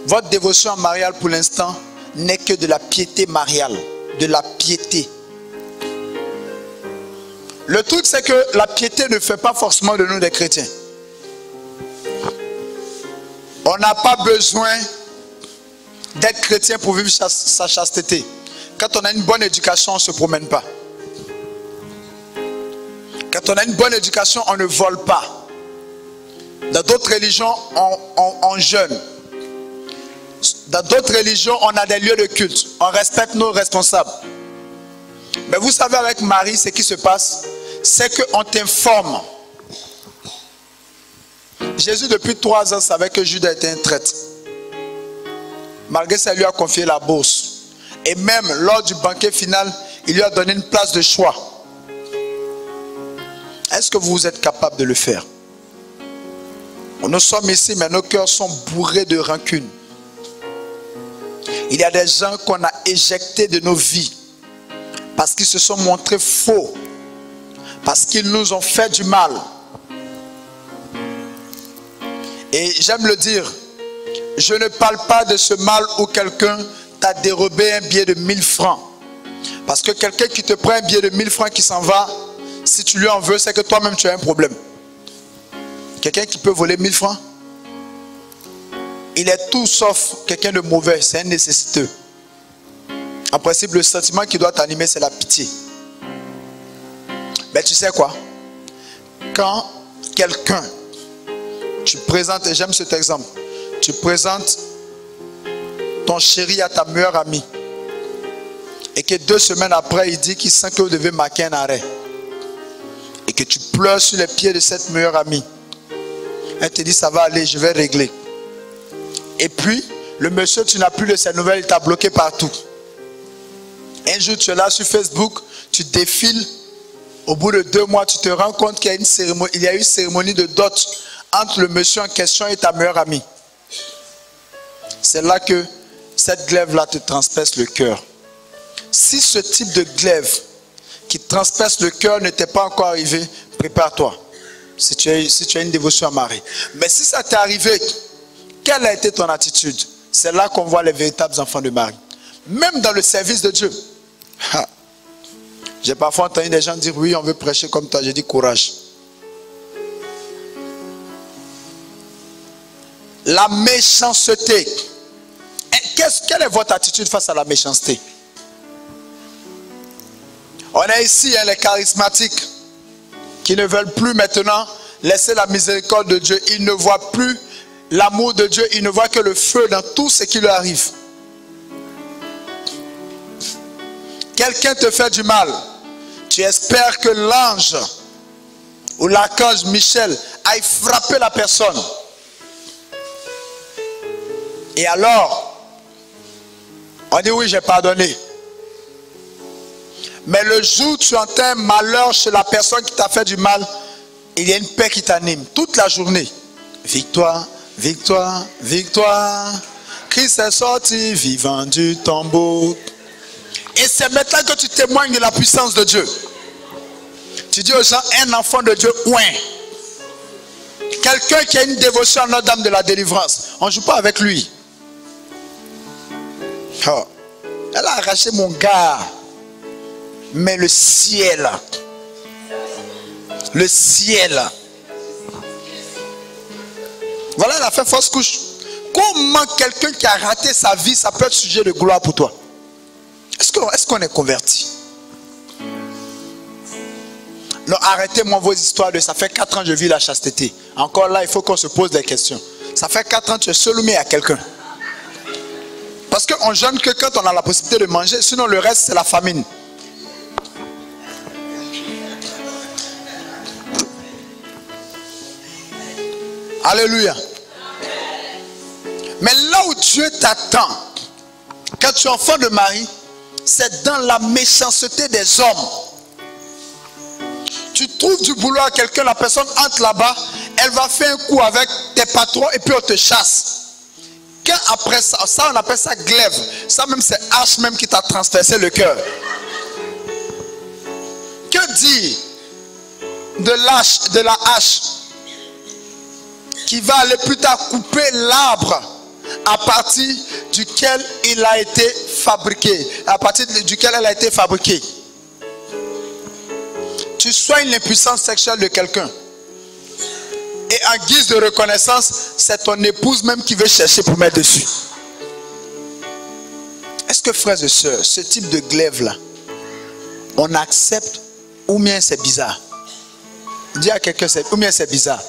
S1: votre dévotion mariale pour l'instant n'est que de la piété mariale. De la piété. Le truc c'est que la piété ne fait pas forcément de nous des chrétiens. On n'a pas besoin d'être chrétien pour vivre sa chasteté. Quand on a une bonne éducation, on ne se promène pas. Quand on a une bonne éducation, on ne vole pas. Dans d'autres religions, on jeûne. Dans d'autres religions, on a des lieux de culte. On respecte nos responsables. Mais vous savez, avec Marie, ce qui se passe, c'est qu'on t'informe. Jésus, depuis 3 ans, savait que Judas était un traître. Malgré ça, il lui a confié la bourse. Et même lors du banquet final, il lui a donné une place de choix. Est-ce que vous êtes capable de le faire? Nous sommes ici, mais nos cœurs sont bourrés de rancune. Il y a des gens qu'on a éjectés de nos vies parce qu'ils se sont montrés faux, parce qu'ils nous ont fait du mal. Et j'aime le dire, je ne parle pas de ce mal où quelqu'un t'a dérobé un billet de 1000 francs. Parce que quelqu'un qui te prend un billet de 1000 francs qui s'en va, si tu lui en veux, c'est que toi-même tu as un problème. Quelqu'un qui peut voler 1000 francs, il est tout sauf quelqu'un de mauvais, c'est un nécessiteux. En principe, le sentiment qui doit t'animer, c'est la pitié. Mais tu sais quoi? Quand quelqu'un, tu présentes, et j'aime cet exemple, tu présentes ton chéri à ta meilleure amie, et que 2 semaines après, il dit qu'il sent que vous devez marquer un arrêt, et que tu pleures sur les pieds de cette meilleure amie, elle te dit ça va aller, je vais régler. Et puis, le monsieur, tu n'as plus de ses nouvelles, il t'a bloqué partout. Un jour, tu es là sur Facebook, tu défiles. Au bout de 2 mois, tu te rends compte qu'il y a une cérémonie, il y a eu une cérémonie de dot entre le monsieur en question et ta meilleure amie. C'est là que cette glaive-là te transperce le cœur. Si ce type de glaive qui transperce le cœur ne t'est pas encore arrivé, prépare-toi. Si tu as une dévotion à Marie. Mais si ça t'est arrivé, quelle a été ton attitude? C'est là qu'on voit les véritables enfants de Marie. Même dans le service de Dieu. J'ai parfois entendu des gens dire, oui, on veut prêcher comme toi. J'ai dit, courage. La méchanceté. Quelle est votre attitude face à la méchanceté? On est ici, les charismatiques, qui ne veulent plus maintenant laisser la miséricorde de Dieu. Ils ne voient plus l'amour de Dieu. Ils ne voient que le feu dans tout ce qui leur arrive. Quelqu'un te fait du mal. Tu espères que l'ange ou l'archange Michel aille frapper la personne. Et alors, on dit oui, j'ai pardonné. Mais le jour où tu entends un malheur chez la personne qui t'a fait du mal, il y a une paix qui t'anime toute la journée. Victoire, victoire, victoire. Christ est sorti vivant du tombeau. Et c'est maintenant que tu témoignes de la puissance de Dieu. Tu dis aux gens, un enfant de Dieu, ouin. Quelqu'un qui a une dévotion à Notre-Dame de la délivrance. On ne joue pas avec lui. Oh. Elle a arraché mon gars. Mais le ciel. Le ciel. Voilà, elle a fait fausse couche. Comment quelqu'un qui a raté sa vie, ça peut être sujet de gloire pour toi? Est-ce qu'on est converti? Non, arrêtez-moi vos histoires de ça fait 4 ans que je vis la chasteté. Encore là, il faut qu'on se pose des questions. Ça fait 4 ans que tu es soumis à quelqu'un. Parce qu'on jeûne que quand on a la possibilité de manger, sinon le reste c'est la famine. Alléluia. Mais là où Dieu t'attend, quand tu es enfant de Marie, c'est dans la méchanceté des hommes. Tu trouves du boulot à quelqu'un, la personne entre là-bas, elle va faire un coup avec tes patrons et puis on te chasse. Quand après ça, on appelle ça glaive. Ça même c'est hache même qui t'a transpercé le cœur. Que dire de la hache qui va aller plus tard couper l'arbre à partir duquel il a été fabriqué, à partir duquel elle a été fabriquée. Tu soignes l'impuissance sexuelle de quelqu'un. Et en guise de reconnaissance, c'est ton épouse même qui veut chercher pour mettre dessus. Est-ce que frères et sœurs, ce type de glaive-là, on accepte ou bien c'est bizarre? Dis à quelqu'un, ou bien c'est bizarre.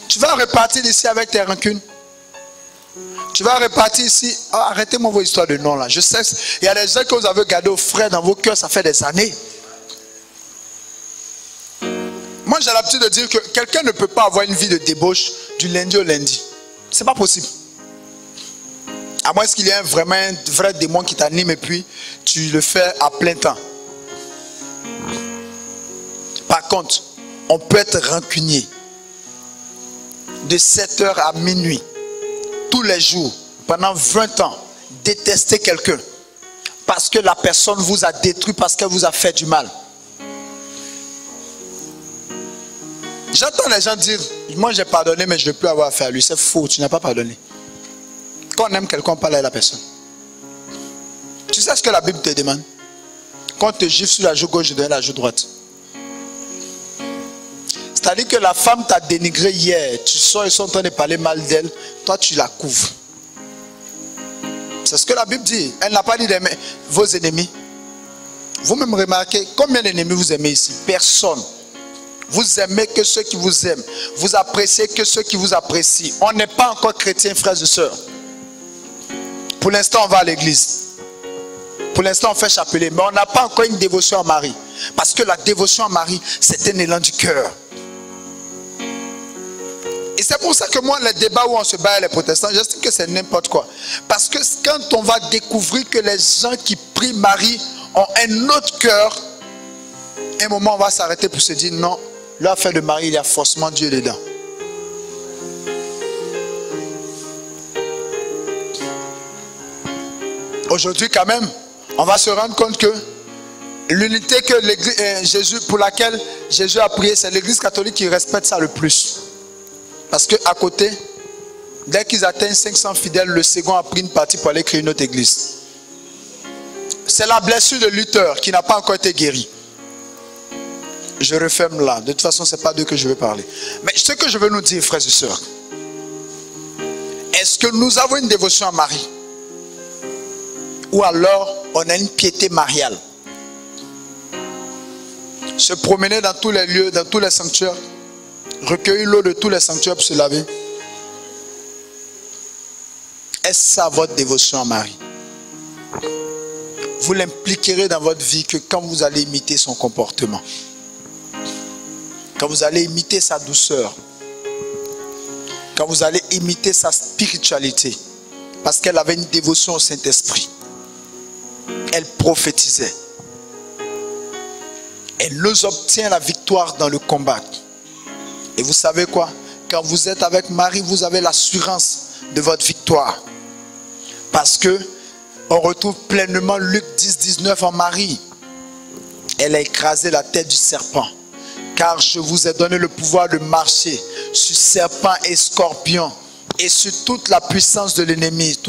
S1: Tu vas repartir ici avec tes rancunes. Tu vas repartir ici. Oh, arrêtez-moi vos histoires de noms là. Je sais, il y a des gens que vous avez gardés au frais dans vos cœurs, ça fait des années. Moi, j'ai l'habitude de dire que quelqu'un ne peut pas avoir une vie de débauche du lundi au lundi. C'est pas possible. À moins qu'il y ait un vrai démon qui t'anime et puis tu le fais à plein temps. Par contre, on peut être rancunier de 7h à minuit, tous les jours, pendant 20 ans, détester quelqu'un parce que la personne vous a détruit, parce qu'elle vous a fait du mal. J'entends les gens dire, moi j'ai pardonné mais je ne veux plus avoir affaire à lui. C'est faux, tu n'as pas pardonné. Quand on aime quelqu'un, on parle à la personne. Tu sais ce que la Bible te demande? Quand on te gifle sur la joue gauche, je donne la joue droite. C'est-à-dire que la femme t'a dénigré hier, tu sors, ils sont en train de parler mal d'elle, toi tu la couvres. C'est ce que la Bible dit. Elle n'a pas dit d'aimer vos ennemis. Vous-même remarquez, combien d'ennemis vous aimez ici? Personne. Vous aimez que ceux qui vous aiment. Vous appréciez que ceux qui vous apprécient. On n'est pas encore chrétiens, frères et sœurs. Pour l'instant, on va à l'église. Pour l'instant, on fait chapelet. Mais on n'a pas encore une dévotion à Marie. Parce que la dévotion à Marie, c'est un élan du cœur. Et c'est pour ça que moi, les débats où on se bat les protestants, je sais que c'est n'importe quoi. Parce que quand on va découvrir que les gens qui prient Marie ont un autre cœur, un moment, on va s'arrêter pour se dire non, l'affaire de Marie, il y a forcément Dieu dedans. Aujourd'hui, quand même, on va se rendre compte que l'unité que Jésus, pour laquelle Jésus a prié, c'est l'Église catholique qui respecte ça le plus. Parce qu'à côté, dès qu'ils atteignent 500 fidèles, le second a pris une partie pour aller créer une autre église. C'est la blessure de Luther qui n'a pas encore été guérie. Je referme là. De toute façon, ce n'est pas d'eux que je veux parler. Mais ce que je veux nous dire, frères et sœurs, est-ce que nous avons une dévotion à Marie? Ou alors, on a une piété mariale? Se promener dans tous les lieux, dans tous les sanctuaires, recueillir l'eau de tous les sanctuaires pour se laver. Est-ce ça votre dévotion à Marie? Vous l'impliquerez dans votre vie que quand vous allez imiter son comportement, quand vous allez imiter sa douceur, quand vous allez imiter sa spiritualité, parce qu'elle avait une dévotion au Saint-Esprit, elle prophétisait, elle nous obtient la victoire dans le combat. Et vous savez quoi? Quand vous êtes avec Marie, vous avez l'assurance de votre victoire. Parce que on retrouve pleinement Luc 10, 19 en Marie. Elle a écrasé la tête du serpent. Car je vous ai donné le pouvoir de marcher sur serpents et scorpions et sur toute la puissance de l'ennemi.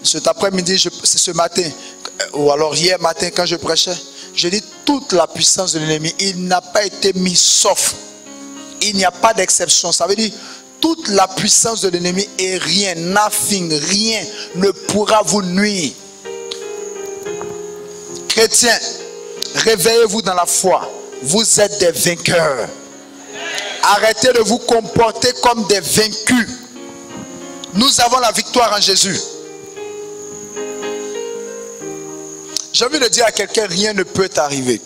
S1: Cet après-midi, c'est ce matin, ou alors hier matin quand je prêchais, je dis toute la puissance de l'ennemi. Il n'a pas été mis sauf. Il n'y a pas d'exception. Ça veut dire toute la puissance de l'ennemi et rien, nothing, rien ne pourra vous nuire. Chrétiens, réveillez-vous dans la foi. Vous êtes des vainqueurs. Arrêtez de vous comporter comme des vaincus. Nous avons la victoire en Jésus. J'ai envie de dire à quelqu'un, rien ne peut t'arriver.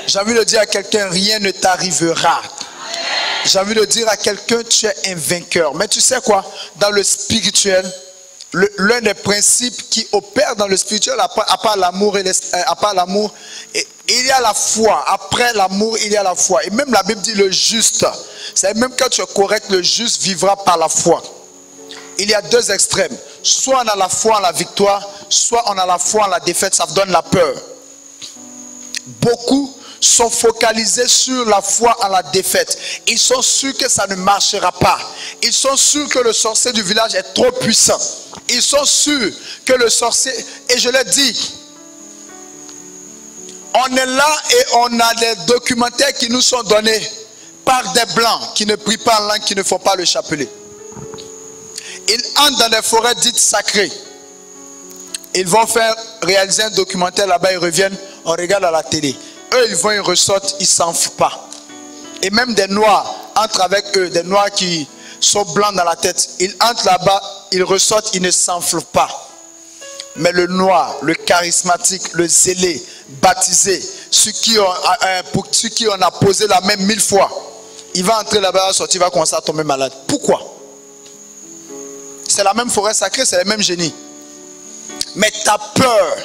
S1: J'ai envie de dire à quelqu'un, rien ne t'arrivera. J'ai envie de dire à quelqu'un, tu es un vainqueur. Mais tu sais quoi? Dans le spirituel, l'un des principes qui opère dans le spirituel, à part l'amour, il y a la foi. Après l'amour, il y a la foi. Et même la Bible dit le juste. C'est même quand tu es correct, le juste vivra par la foi. Il y a deux extrêmes. Soit on a la foi en la victoire, soit on a la foi en la défaite. Ça donne la peur. Beaucoup sont focalisés sur la foi en la défaite. Ils sont sûrs que ça ne marchera pas. Ils sont sûrs que le sorcier du village est trop puissant. Ils sont sûrs que le sorcier... Et je l'ai dit, on est là et on a des documentaires qui nous sont donnés par des blancs qui ne prient pas en langue, qui ne font pas le chapelet. Ils entrent dans des forêts dites sacrées. Ils vont réaliser un documentaire là-bas, ils reviennent, on regarde à la télé. Eux, ils vont, ils ressortent, ils ne s'enflent pas. Et même des noirs entrent avec eux, des noirs qui sont blancs dans la tête. Ils entrent là-bas, ils ressortent, ils ne s'enflent pas. Mais le noir, le charismatique, le zélé, baptisé, pour ceux qui on a posé la main 1000 fois, il va entrer là-bas, il va sortir, il va commencer à tomber malade. Pourquoi? C'est la même forêt sacrée, c'est les mêmes génies. Mais ta peur,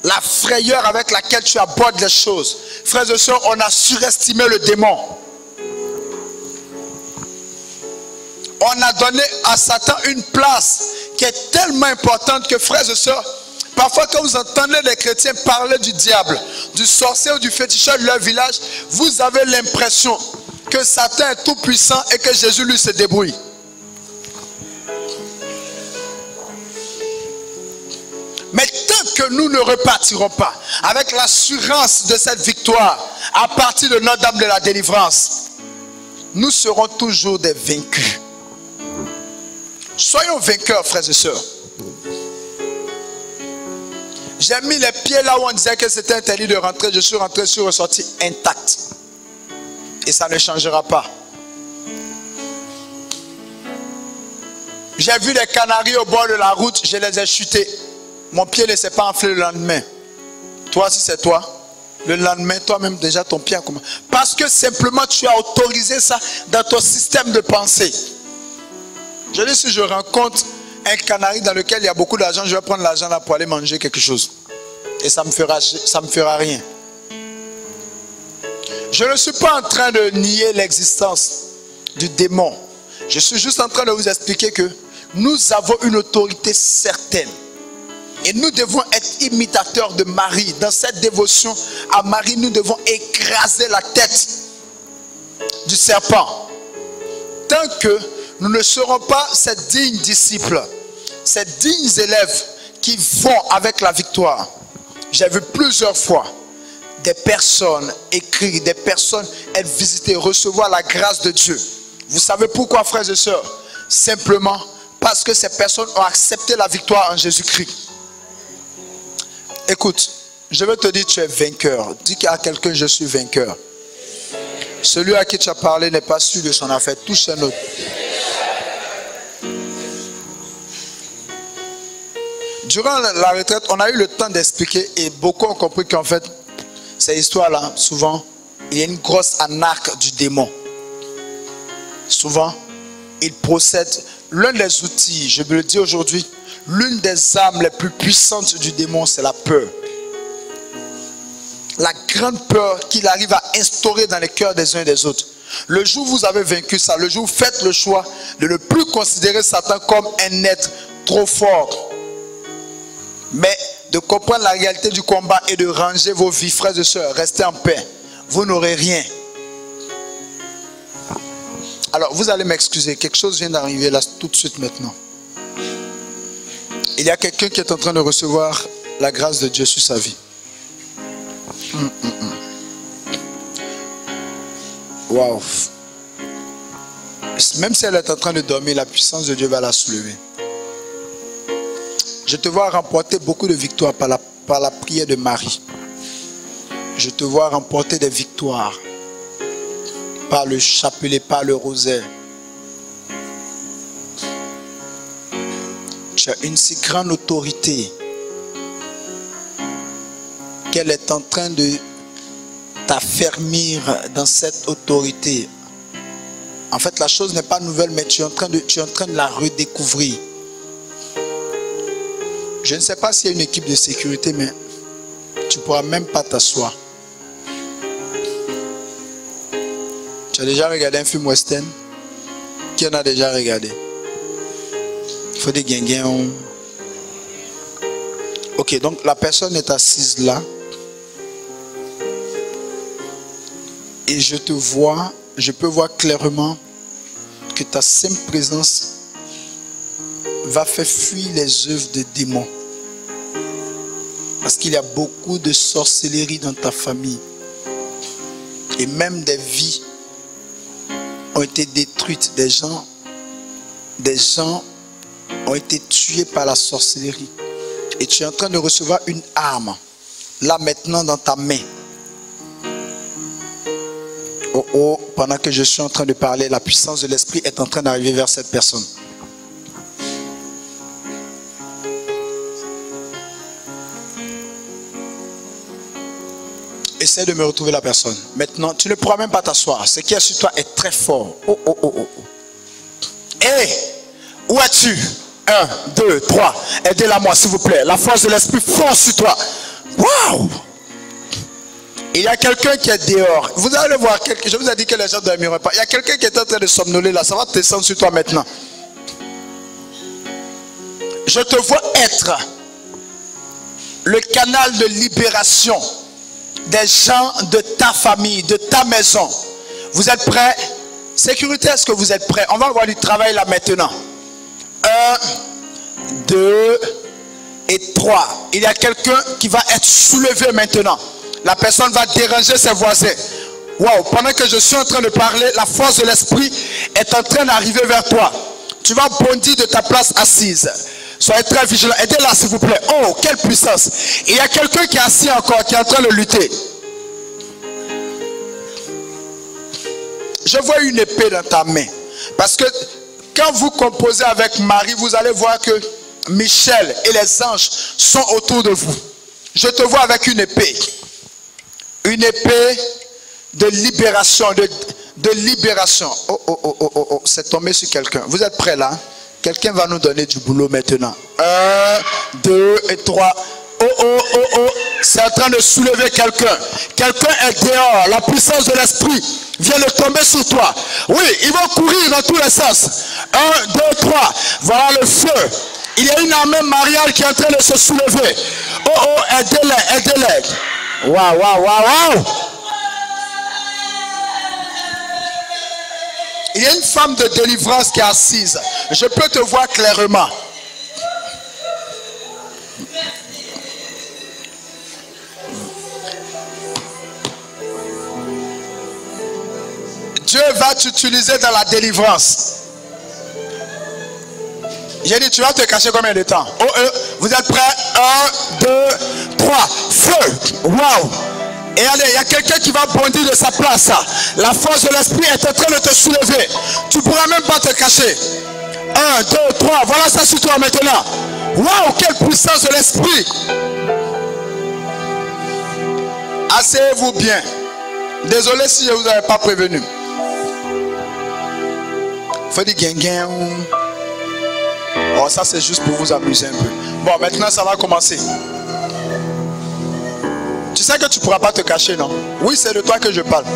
S1: la frayeur avec laquelle tu abordes les choses, frères et sœurs, on a surestimé le démon. On a donné à Satan une place qui est tellement importante que, frères et sœurs, parfois quand vous entendez les chrétiens parler du diable, du sorcier ou du féticheur de leur village, vous avez l'impression que Satan est tout puissant et que Jésus lui se débrouille. Mais tant que nous ne repartirons pas avec l'assurance de cette victoire à partir de Notre-Dame de la délivrance, nous serons toujours des vaincus. Soyons vainqueurs, frères et sœurs. J'ai mis les pieds là où on disait que c'était interdit de rentrer. Je suis rentré, je suis ressorti intact. Et ça ne changera pas. J'ai vu des canaris au bord de la route, je les ai chutés. Mon pied ne s'est pas enflé le lendemain. Toi, si c'est toi, le lendemain, toi-même déjà ton pied a commencé. Parce que simplement tu as autorisé ça dans ton système de pensée. Je dis, si je rencontre un canari dans lequel il y a beaucoup d'argent, je vais prendre l'argent là pour aller manger quelque chose. Et ça me fera rien. Je ne suis pas en train de nier l'existence du démon. Je suis juste en train de vous expliquer que nous avons une autorité certaine. Et nous devons être imitateurs de Marie. Dans cette dévotion à Marie, nous devons écraser la tête du serpent. Tant que nous ne serons pas ces dignes disciples, ces dignes élèves qui vont avec la victoire. J'ai vu plusieurs fois des personnes écrire, des personnes être visitées, recevoir la grâce de Dieu. Vous savez pourquoi, frères et sœurs? Simplement parce que ces personnes ont accepté la victoire en Jésus-Christ. Écoute, je veux te dire, tu es vainqueur. Dis à quelqu'un, je suis vainqueur. Celui à qui tu as parlé n'est pas sûr de son affaire. Touche un autre. Durant la retraite, on a eu le temps d'expliquer et beaucoup ont compris qu'en fait, ces histoires-là, souvent, il y a une grosse anarque du démon. Souvent, il procède. L'un des outils, je veux le dire aujourd'hui, l'une des armes les plus puissantes du démon, c'est la peur. La grande peur qu'il arrive à instaurer dans les cœurs des uns et des autres. Le jour où vous avez vaincu ça, le jour où vous faites le choix de ne plus considérer Satan comme un être trop fort, mais de comprendre la réalité du combat et de ranger vos vies, frères et sœurs, restez en paix. Vous n'aurez rien. Alors, vous allez m'excuser. Quelque chose vient d'arriver là tout de suite maintenant. Il y a quelqu'un qui est en train de recevoir la grâce de Dieu sur sa vie. Waouh. Même si elle est en train de dormir, la puissance de Dieu va la soulever. Je te vois remporter beaucoup de victoires par la prière de Marie. Je te vois remporter des victoires par le chapelet, par le rosaire. Tu as une si grande autorité qu'elle est en train de t'affermir dans cette autorité. En fait, la chose n'est pas nouvelle, mais tu es en train de la redécouvrir. Je ne sais pas s'il y a une équipe de sécurité, mais tu ne pourras même pas t'asseoir. Tu as déjà regardé un film western? Qui en a déjà regardé? Il faut des guinguins. Ok, donc la personne est assise là. Et je te vois, je peux voir clairement que ta simple présence va faire fuir les œuvres des démons. Parce qu'il y a beaucoup de sorcellerie dans ta famille. Et même des vies ont été détruites. Des gens ont été tués par la sorcellerie. Et tu es en train de recevoir une arme. Là maintenant dans ta main. Oh oh, pendant que je suis en train de parler, la puissance de l'esprit est en train d'arriver vers cette personne. Essaie de me retrouver la personne. Maintenant, tu ne pourras même pas t'asseoir. Ce qui est sur toi est très fort. Oh, oh, oh, oh. Hé, où es-tu? 1, 2, 3. Aidez-la moi, s'il vous plaît. La force de l'esprit fonce sur toi. Waouh! Il y a quelqu'un qui est dehors. Vous allez le voir. Je vous ai dit que les gens ne dormiront pas. Il y a quelqu'un qui est en train de somnoler là. Ça va descendre sur toi maintenant. Je te vois être le canal de libération des gens de ta famille, de ta maison. Vous êtes prêts? Sécurité, est-ce que vous êtes prêts? On va avoir du travail là maintenant. 1, 2 et 3. Il y a quelqu'un qui va être soulevé maintenant. La personne va déranger ses voisins. Wow, pendant que je suis en train de parler, la force de l'esprit est en train d'arriver vers toi. Tu vas bondir de ta place assise. Soyez très vigilants. Aidez-la s'il vous plaît. Oh, quelle puissance. Il y a quelqu'un qui est assis encore, qui est en train de lutter. Je vois une épée dans ta main. Parce que quand vous composez avec Marie, vous allez voir que Michel et les anges sont autour de vous. Je te vois avec une épée. Une épée de libération. De libération. Oh, oh, oh, oh, oh, oh. C'est tombé sur quelqu'un. Vous êtes prêts là? Quelqu'un va nous donner du boulot maintenant. 1, 2 et 3. Oh, oh, oh, oh. C'est en train de soulever quelqu'un. Quelqu'un est dehors. La puissance de l'esprit vient de tomber sur toi. Oui, ils vont courir dans tous les sens. 1, 2, 3. Voilà le feu. Il y a une armée mariale qui est en train de se soulever. Oh, oh, aidez-les, aidez-les. Waouh, waouh, waouh, waouh. Il y a une femme de délivrance qui est assise. Je peux te voir clairement. Dieu va t'utiliser dans la délivrance. J'ai dit, tu vas te cacher combien de temps? Oh, vous êtes prêts? 1, 2, 3. Feu! Waouh! Et allez, il y a quelqu'un qui va bondir de sa place. La force de l'esprit est en train de te soulever. Tu ne pourras même pas te cacher. 1, 2, 3. Voilà ça sur toi maintenant. Waouh, quelle puissance de l'esprit. Asseyez-vous bien. Désolé si je ne vous avais pas prévenu. Faut dire guinguin. Oh, ça c'est juste pour vous amuser un peu. Bon, maintenant ça va commencer. Tu sais que tu ne pourras pas te cacher, non? Oui, c'est de toi que je parle.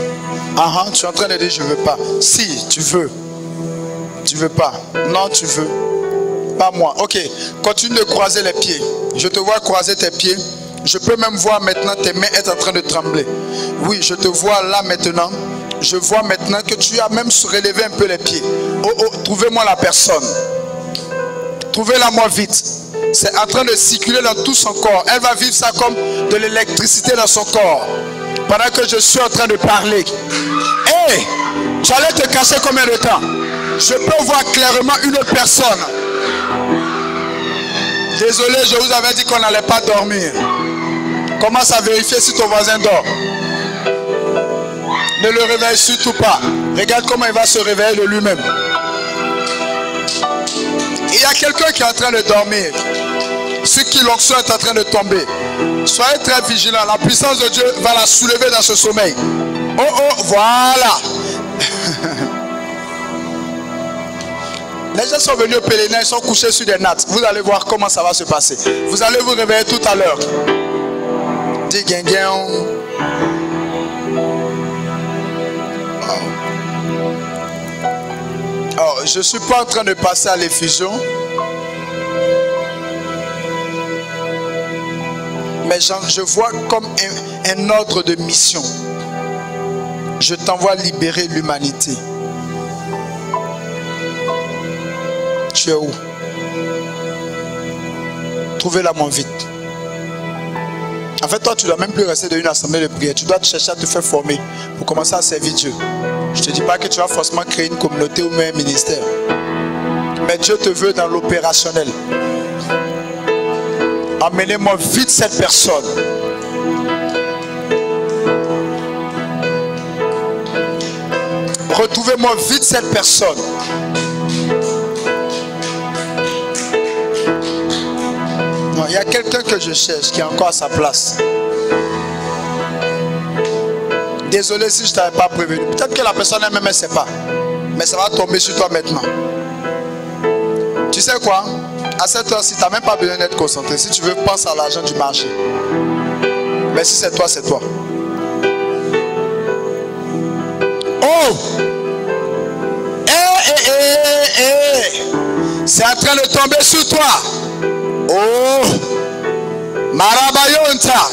S1: Tu es en train de dire je ne veux pas. Si, tu veux. Tu veux pas. Non, tu veux. Pas moi. Ok, continue de croiser les pieds. Je te vois croiser tes pieds. Je peux même voir maintenant tes mains être en train de trembler. Oui, je te vois là maintenant. Je vois maintenant que tu as même relevé un peu les pieds. Oh, oh, trouvez-moi la personne. Trouvez-la moi vite. C'est en train de circuler dans tout son corps. Elle va vivre ça comme de l'électricité dans son corps. Pendant que je suis en train de parler. Hé, tu allais te cacher combien de temps? Je peux voir clairement une personne. Désolé, je vous avais dit qu'on n'allait pas dormir. Commence à vérifier si ton voisin dort. Ne le réveille surtout pas. Regarde comment il va se réveiller de lui-même. Il y a quelqu'un qui est en train de dormir. Ce qui l'onction est en train de tomber. Soyez très vigilants. La puissance de Dieu va la soulever dans ce sommeil. Oh oh, voilà. Les gens sont venus au pèlerinage, ils sont couchés sur des nattes. Vous allez voir comment ça va se passer. Vous allez vous réveiller tout à l'heure. Dis guinguin. Oh, je ne suis pas en train de passer à l'effusion. Mais je vois comme un ordre de mission. Je t'envoie libérer l'humanité. Tu es où? Trouvez-la moins vite. En fait, toi, tu ne dois même plus rester dans une assemblée de prière. Tu dois te chercher à te faire former pour commencer à servir Dieu. Je ne te dis pas que tu vas forcément créer une communauté ou même un ministère. Mais Dieu te veut dans l'opérationnel. Emmenez-moi vite cette personne. Retrouvez-moi vite cette personne. Non, il y a quelqu'un que je cherche qui est encore à sa place. Désolé si je ne t'avais pas prévenu. Peut-être que la personne elle-même ne sait pas. Mais ça va tomber sur toi maintenant. Tu sais quoi? À cette heure-ci, tu n'as même pas besoin d'être concentré. Si tu veux, pense à l'argent du marché. Mais si c'est toi, c'est toi. Oh! C'est en train de tomber sur toi. Oh! Marabayonta.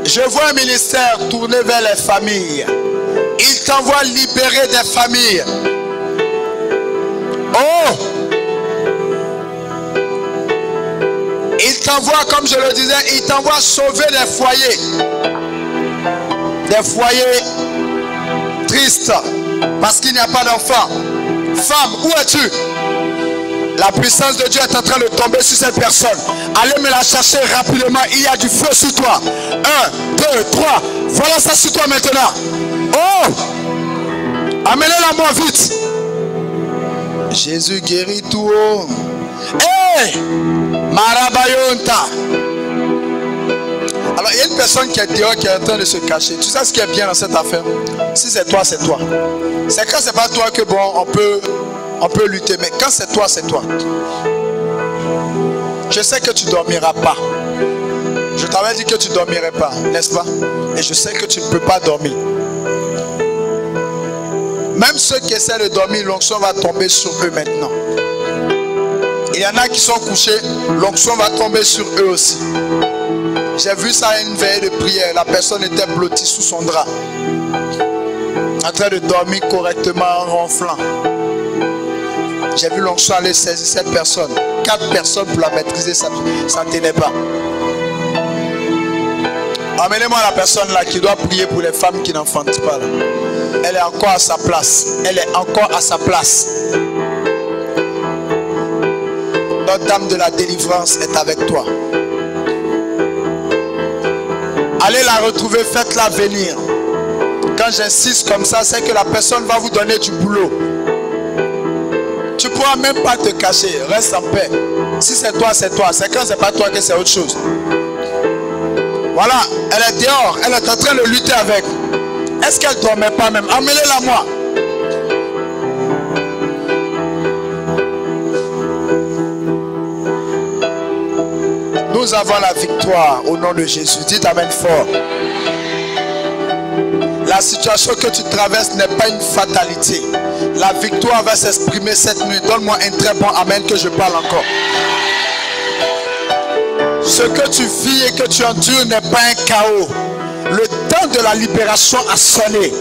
S1: Je vois un ministère tourné vers les familles. Il t'envoie libérer des familles. Oh! Il t'envoie, comme je le disais, il t'envoie sauver des foyers. Des foyers tristes. Parce qu'il n'y a pas d'enfants. Femme, où es-tu? La puissance de Dieu est en train de tomber sur cette personne. Allez me la chercher rapidement. Il y a du feu sur toi. 1, 2, 3. Voilà ça sur toi maintenant. Oh! Amenez-la moi vite. Jésus guérit tout haut. Hey! Marabayonta. Alors il y a une personne qui est dehors qui est en train de se cacher. Tu sais ce qui est bien dans cette affaire? Si c'est toi, c'est toi. C'est quand c'est pas toi que bon, on peut lutter. Mais quand c'est toi, c'est toi. Je sais que tu ne dormiras pas. Je t'avais dit que tu ne dormirais pas, n'est-ce pas? Et je sais que tu ne peux pas dormir. Même ceux qui essaient de dormir, l'onction va tomber sur eux maintenant. Il y en a qui sont couchés, l'onction va tomber sur eux aussi. J'ai vu ça à une veillée de prière. La personne était blottie sous son drap, en train de dormir correctement en ronflant. J'ai vu l'onction aller saisir cette personne. 4 personnes pour la maîtriser, ça ne tenait pas. Amenez-moi la personne là qui doit prier pour les femmes qui n'enfantent pas. Là. Elle est encore à sa place. Elle est encore à sa place. Notre Dame de la délivrance est avec toi. Allez la retrouver, faites-la venir. Quand j'insiste comme ça, c'est que la personne va vous donner du boulot. Tu ne pourras même pas te cacher. Reste en paix. Si c'est toi, c'est toi. C'est quand c'est pas toi que c'est autre chose. Voilà, elle est dehors. Elle est en train de lutter avec. Est-ce qu'elle ne dormait pas même? Amenez-la moi. Nous avons la victoire au nom de Jésus. Dites amen fort. La situation que tu traverses n'est pas une fatalité. La victoire va s'exprimer cette nuit. Donne-moi un très bon amen que je parle encore. Ce que tu vis et que tu endures n'est pas un chaos. Le temps de la libération a sonné.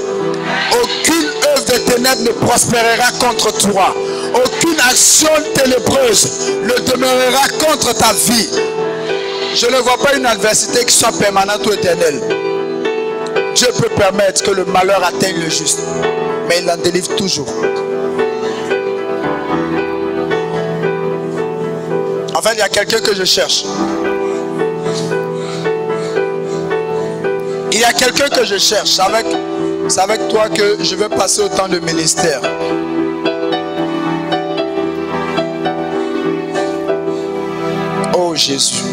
S1: Aucune œuvre de ténèbres ne prospérera contre toi. Aucune action ténébreuse ne demeurera contre ta vie. Je ne vois pas une adversité qui soit permanente ou éternelle. Dieu peut permettre que le malheur atteigne le juste, mais il en délivre toujours. En fait, il y a quelqu'un que je cherche. Il y a quelqu'un que je cherche. C'est avec toi que je vais passer au temps de ministère. Oh Jésus.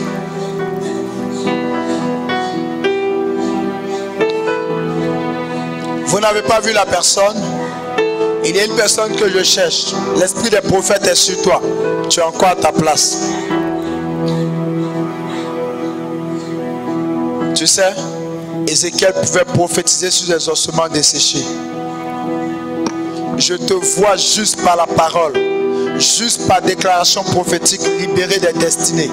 S1: Vous n'avez pas vu la personne? Il y a une personne que je cherche. L'esprit des prophètes est sur toi. Tu es encore à ta place. Tu sais, Ézéchiel pouvait prophétiser sur des ossements desséchés. Je te vois juste par la parole, juste par déclaration prophétique libérer des destinées,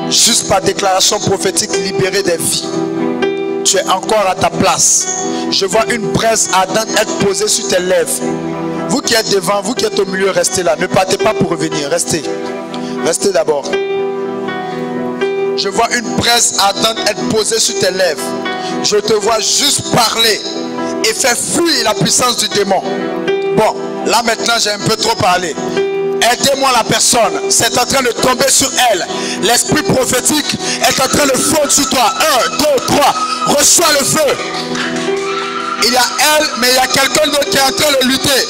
S1: juste par déclaration prophétique libérer des vies. Tu es encore à ta place. Je vois une braise ardente être posée sur tes lèvres. Vous qui êtes devant, vous qui êtes au milieu, restez là. Ne partez pas pour revenir. Restez. Restez d'abord. Je vois une braise ardente être posée sur tes lèvres. Je te vois juste parler et faire fuir la puissance du démon. Bon, là maintenant j'ai un peu trop parlé. Aidez-moi la personne. C'est en train de tomber sur elle. L'esprit prophétique est en train de fondre sur toi. 1, 2, 3. Reçois le feu. Il y a elle, mais il y a quelqu'un d'autre qui est en train de lutter.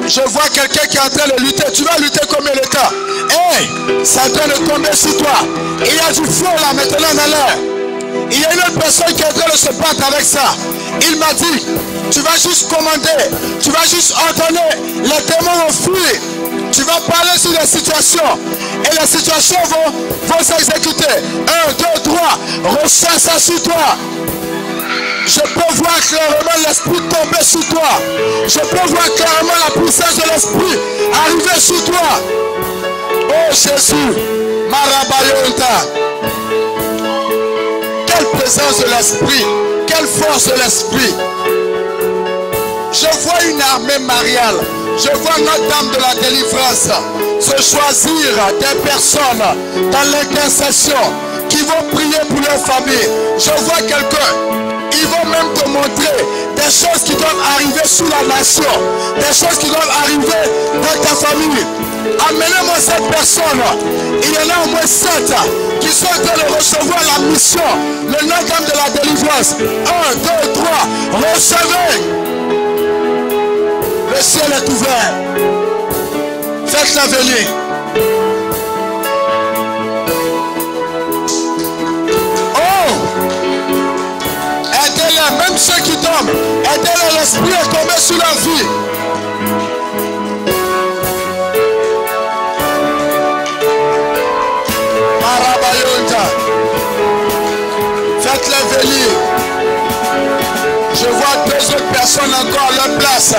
S1: Je vois quelqu'un qui est en train de lutter. Tu vas lutter combien de temps? Hey, c'est en train de tomber sur toi. Il y a du feu là maintenant dans l'air. Il y a une autre personne qui est en train de se battre avec ça. Il m'a dit, tu vas juste commander, tu vas juste ordonner, les démons vont fuir. Tu vas parler sur les situations et les situations vont s'exécuter. 1, 2, 3, reçois ça sur toi. Je peux voir clairement l'esprit tomber sur toi. Je peux voir clairement la puissance de l'esprit arriver sur toi. Oh Jésus, Marabayonta. Quelle présence de l'esprit, quelle force de l'esprit. Je vois une armée mariale. Je vois Notre-Dame de la délivrance se choisir des personnes dans l'intercession qui vont prier pour leur famille. Je vois quelqu'un, ils vont même te montrer des choses qui doivent arriver sous la nation, des choses qui doivent arriver dans ta famille. Amenez-moi cette personne. Il y en a au moins 7 qui sont en train de recevoir la mission, le Notre-Dame de la délivrance. 1, 2, 3, recevez. Le ciel est ouvert. Faites-la venir. Oh! Aidez-les, même ceux qui tombent. Aidez-les, l'esprit est tombé sur leur vie. Marabayonta. Faites-les venir. Je vois 2 autres personnes encore à leur place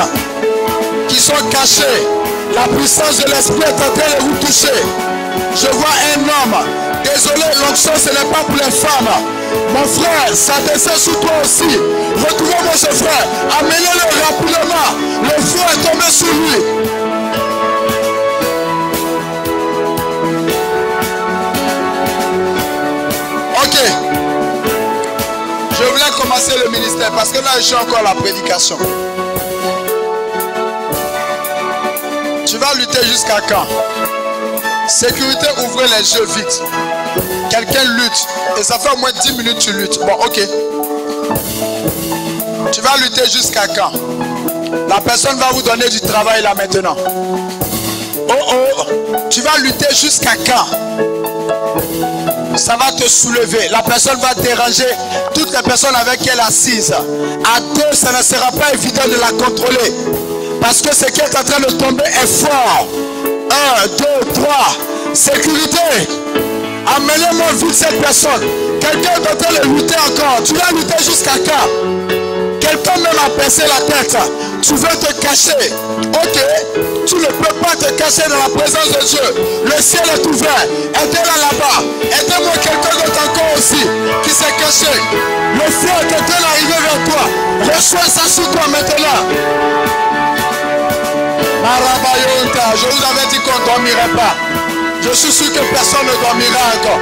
S1: qui sont cachés. La puissance de l'esprit est en train de vous toucher. Je vois un homme. Désolé, l'onction ce n'est pas pour les femmes. Mon frère, ça descend sur toi aussi. Retrouvez-moi ce frère. Amenez-le rapidement. Le feu est tombé sur lui. Ok. Je voulais commencer le ministère parce que là je suis encore à la prédication. Tu vas lutter jusqu'à quand? Sécurité, ouvrez les yeux vite. Quelqu'un lutte et ça fait au moins 10 minutes que tu luttes. Bon, ok. Tu vas lutter jusqu'à quand? La personne va vous donner du travail là maintenant. Oh oh, tu vas lutter jusqu'à quand? Ça va te soulever. La personne va déranger toutes les personnes avec qui elle est assise. À 2, ça ne sera pas évident de la contrôler. Parce que ce qui est en train de tomber est fort. 1, 2, 3. Sécurité. Amenez-moi vite cette personne. Quelqu'un est en train de lutter encore. Tu vas lutter jusqu'à quand? Quelqu'un même a percé la tête. Tu veux te cacher. Ok. Tu ne peux pas te cacher dans la présence de Dieu. Le ciel est ouvert. Aidez-la là-bas. Aidez-moi quelqu'un d'autre encore aussi qui s'est caché. Le feu est en train d'arriver vers toi. Reçois ça sur toi maintenant. Marabayonta, je vous avais dit qu'on ne dormirait pas. Je suis sûr que personne ne dormira encore.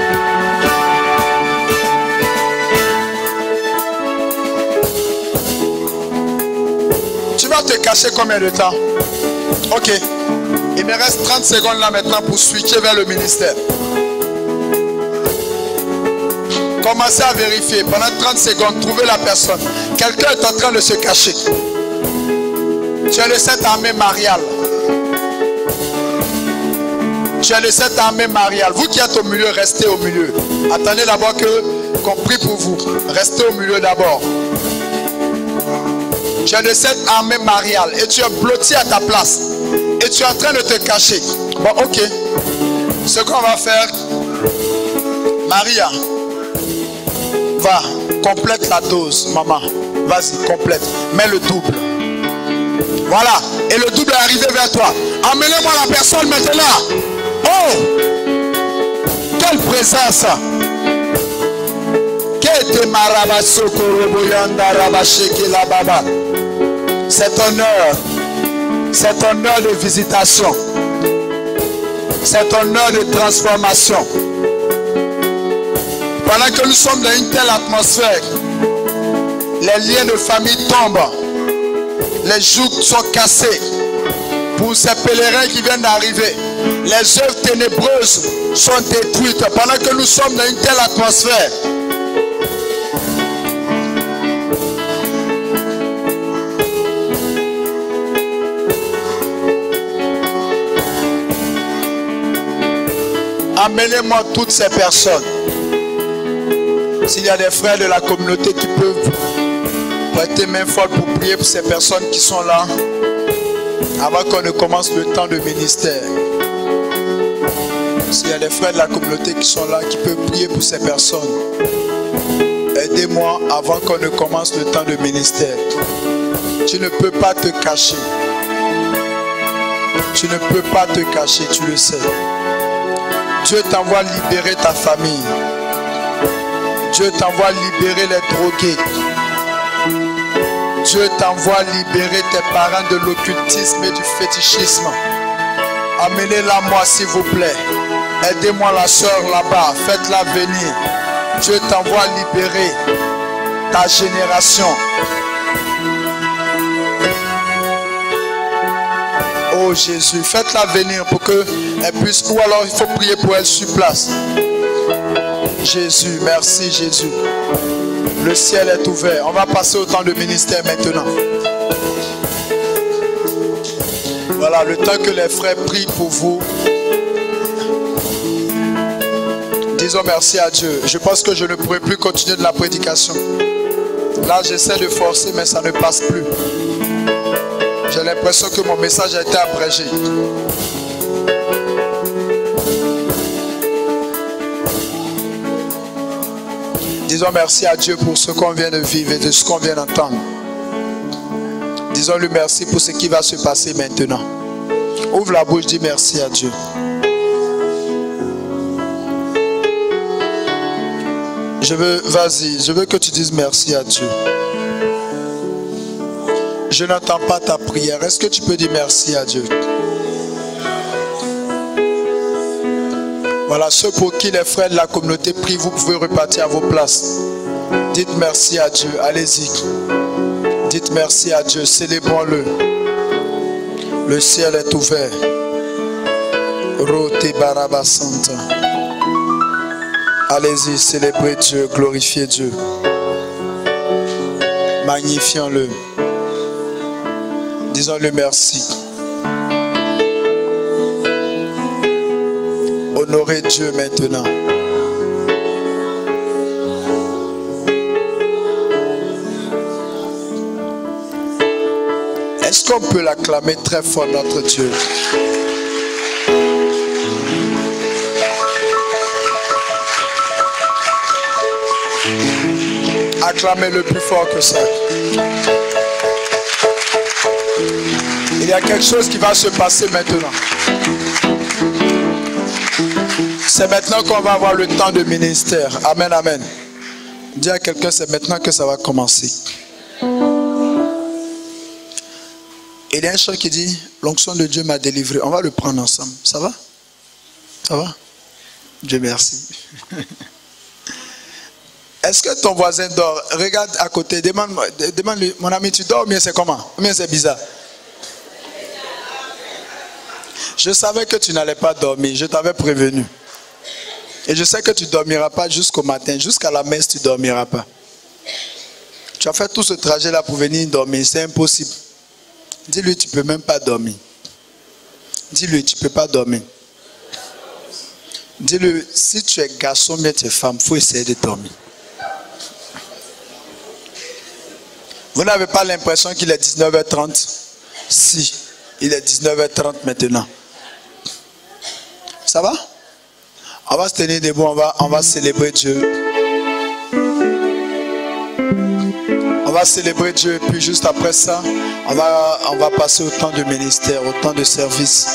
S1: Tu vas te cacher combien de temps? Ok. Il me reste 30 secondes là maintenant pour switcher vers le ministère. Commencez à vérifier. Pendant 30 secondes, trouvez la personne. Quelqu'un est en train de se cacher. Tu es de cette armée mariale. Tu es de cette armée mariale. Vous qui êtes au milieu, restez au milieu. Attendez d'abord qu'on prie pour vous. Restez au milieu d'abord. Tu es de cette armée mariale et tu es blotti à ta place. Et tu es en train de te cacher. Bon, ok. Ce qu'on va faire, Maria, va, complète la dose, maman. Vas-y, complète. Mets le double. Voilà. Et le double est arrivé vers toi. Emmenez-moi la personne maintenant. Oh! Quelle présence! C'est un heure. C'est un heure de visitation. C'est un heure de transformation. Pendant que nous sommes dans une telle atmosphère, les liens de famille tombent. Les jougs sont cassés. Pour ces pèlerins qui viennent d'arriver, les œuvres ténébreuses sont détruites. Pendant que nous sommes dans une telle atmosphère, amenez-moi toutes ces personnes. S'il y a des frères de la communauté qui peuvent prêter main forte pour prier pour ces personnes qui sont là, avant qu'on ne commence le temps de ministère. S'il y a des frères de la communauté qui sont là, qui peuvent prier pour ces personnes, aidez-moi avant qu'on ne commence le temps de ministère. Tu ne peux pas te cacher. Tu ne peux pas te cacher, tu le sais. Dieu t'envoie libérer ta famille. Dieu t'envoie libérer les drogués. Dieu t'envoie libérer tes parents de l'occultisme et du fétichisme. Amenez-la moi s'il vous plaît. Aidez-moi la soeur là-bas. Faites-la venir. Dieu t'envoie libérer ta génération. Oh Jésus, faites-la venir pour qu'elle puisse, ou alors il faut prier pour elle sur place. Jésus, merci Jésus. Le ciel est ouvert. On va passer au temps de ministère maintenant. Voilà, le temps que les frères prient pour vous. Disons merci à Dieu. Je pense que je ne pourrai plus continuer de la prédication. Là, j'essaie de forcer, mais ça ne passe plus. J'ai l'impression que mon message a été abrégé. Disons merci à Dieu pour ce qu'on vient de vivre et de ce qu'on vient d'entendre. Disons-lui merci pour ce qui va se passer maintenant. Ouvre la bouche, dis merci à Dieu. Je veux que tu dises merci à Dieu. Je n'entends pas ta prière. Est-ce que tu peux dire merci à Dieu? Voilà, ceux pour qui les frères de la communauté prient, vous pouvez repartir à vos places. Dites merci à Dieu, allez-y. Dites merci à Dieu, célébrons-le. Le ciel est ouvert. Rote Barabasanta. Allez-y, célébrez Dieu, glorifiez Dieu. Magnifions-le. Disons-le merci. Honorez Dieu maintenant. Est-ce qu'on peut l'acclamer très fort, notre Dieu? Acclamez le plus fort que ça. Il y a quelque chose qui va se passer maintenant. C'est maintenant qu'on va avoir le temps de ministère. Amen, amen. Dis à quelqu'un, c'est maintenant que ça va commencer. Il y a un chant qui dit, l'onction de Dieu m'a délivré. On va le prendre ensemble. Ça va? Ça va? Dieu merci. Est-ce que ton voisin dort? Regarde à côté, demande-lui, mon ami, tu dors ou bien c'est comment? Ou bien c'est bizarre? Je savais que tu n'allais pas dormir, je t'avais prévenu. Et je sais que tu ne dormiras pas jusqu'au matin, jusqu'à la messe, tu ne dormiras pas. Tu as fait tout ce trajet-là pour venir dormir, c'est impossible. Dis-lui, tu ne peux même pas dormir. Dis-lui, tu ne peux pas dormir. Dis-lui, si tu es garçon, bien tu es femme, il faut essayer de dormir. Vous n'avez pas l'impression qu'il est 19h30? Si, il est 19h30 maintenant. Ça va? On va se tenir debout, on va célébrer Dieu. On va célébrer Dieu et puis juste après ça, on va passer au temps de ministère, au temps de service.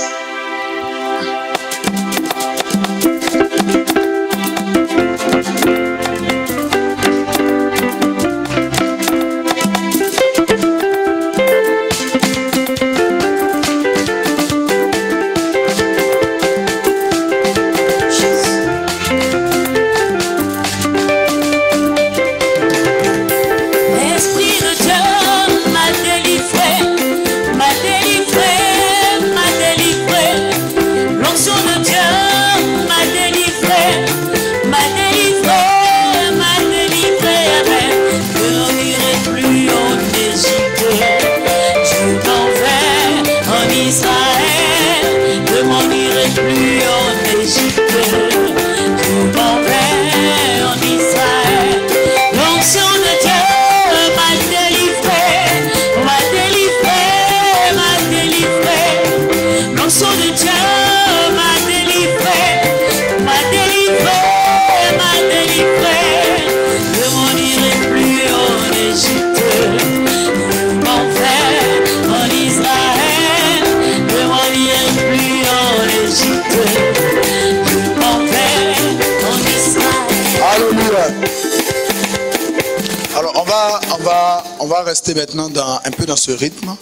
S1: On va rester maintenant un peu dans ce rythme.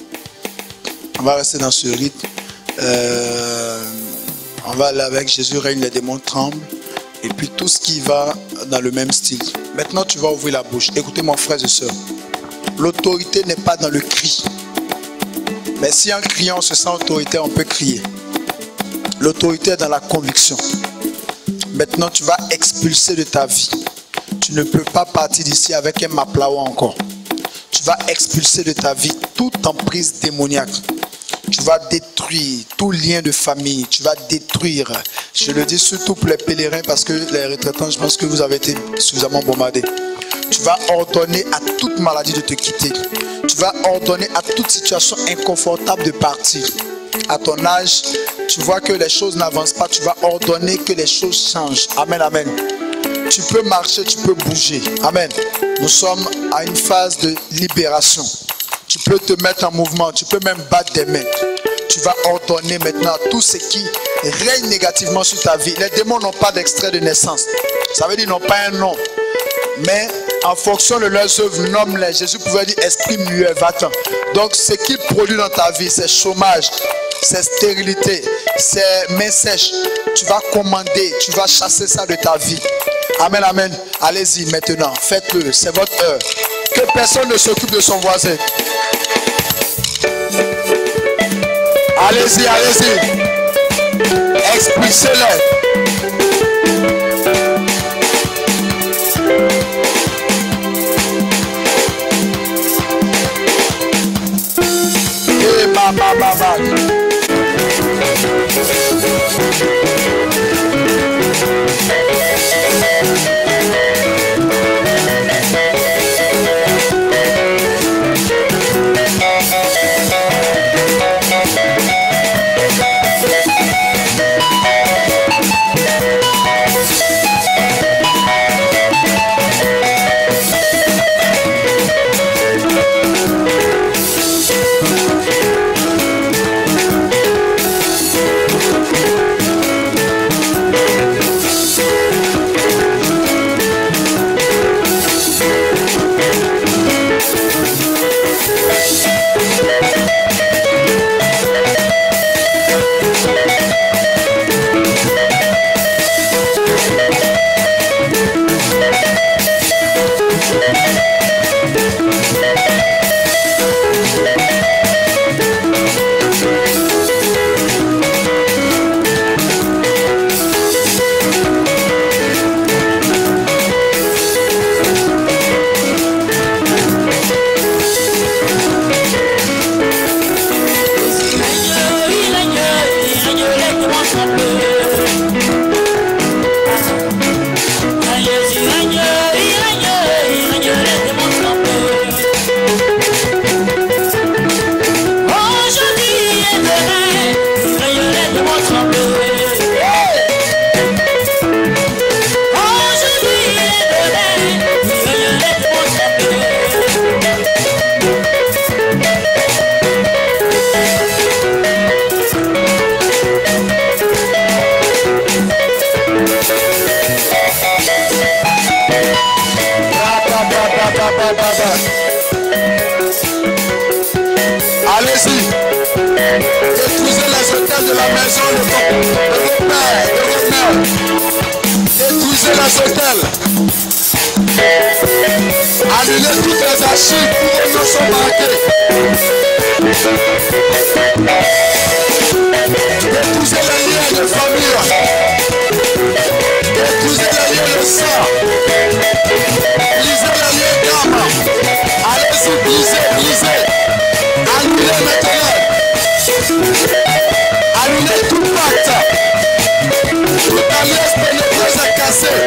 S1: On va rester dans ce rythme. On va aller avec Jésus règne, les démons tremblent. Et puis tout ce qui va dans le même style. Maintenant, tu vas ouvrir la bouche. Écoutez-moi, frères et sœurs. L'autorité n'est pas dans le cri. Mais si en criant, on se sent autoritaire, on peut crier. L'autorité est dans la conviction. Maintenant, tu vas expulser de ta vie. Tu ne peux pas partir d'ici avec un maplawa encore. Tu vas expulser de ta vie toute emprise démoniaque. Tu vas détruire tout lien de famille. Tu vas détruire. Je le dis surtout pour les pèlerins parce que les retraitants, je pense que vous avez été suffisamment bombardés. Tu vas ordonner à toute maladie de te quitter. Tu vas ordonner à toute situation inconfortable de partir. À ton âge, tu vois que les choses n'avancent pas. Tu vas ordonner que les choses changent. Amen, amen. Tu peux marcher, tu peux bouger. Amen. Nous sommes à une phase de libération. Tu peux te mettre en mouvement. Tu peux même battre des mains. Tu vas ordonner maintenant tout ce qui règne négativement sur ta vie. Les démons n'ont pas d'extrait de naissance. Ça veut dire qu'ils n'ont pas un nom. Mais en fonction de leurs œuvres, nomme-les. Jésus pouvait dire esprit muet, va-t'en. Donc ce qu'il produit dans ta vie, c'est chômage, c'est stérilité, c'est main sèche. Tu vas commander, tu vas chasser ça de ta vie. Amen, amen. Allez-y maintenant, faites-le, c'est votre heure. Que personne ne s'occupe de son voisin. Allez-y, allez-y. Expulsez-le. Allez-y. Détruisez les hôtels de la maison de vos pères, de vos mères. Détruisez les hôtels. Annulez toutes les archives pour que nous soient marqués. Détruisez les liens de famille. Détruisez les liens de sang. Brisez les liens d'âme. Allez-y, brisez, brisez. Annulez maintenant. Annulez tout pacte. Toute alliance ténébreuse est cassée.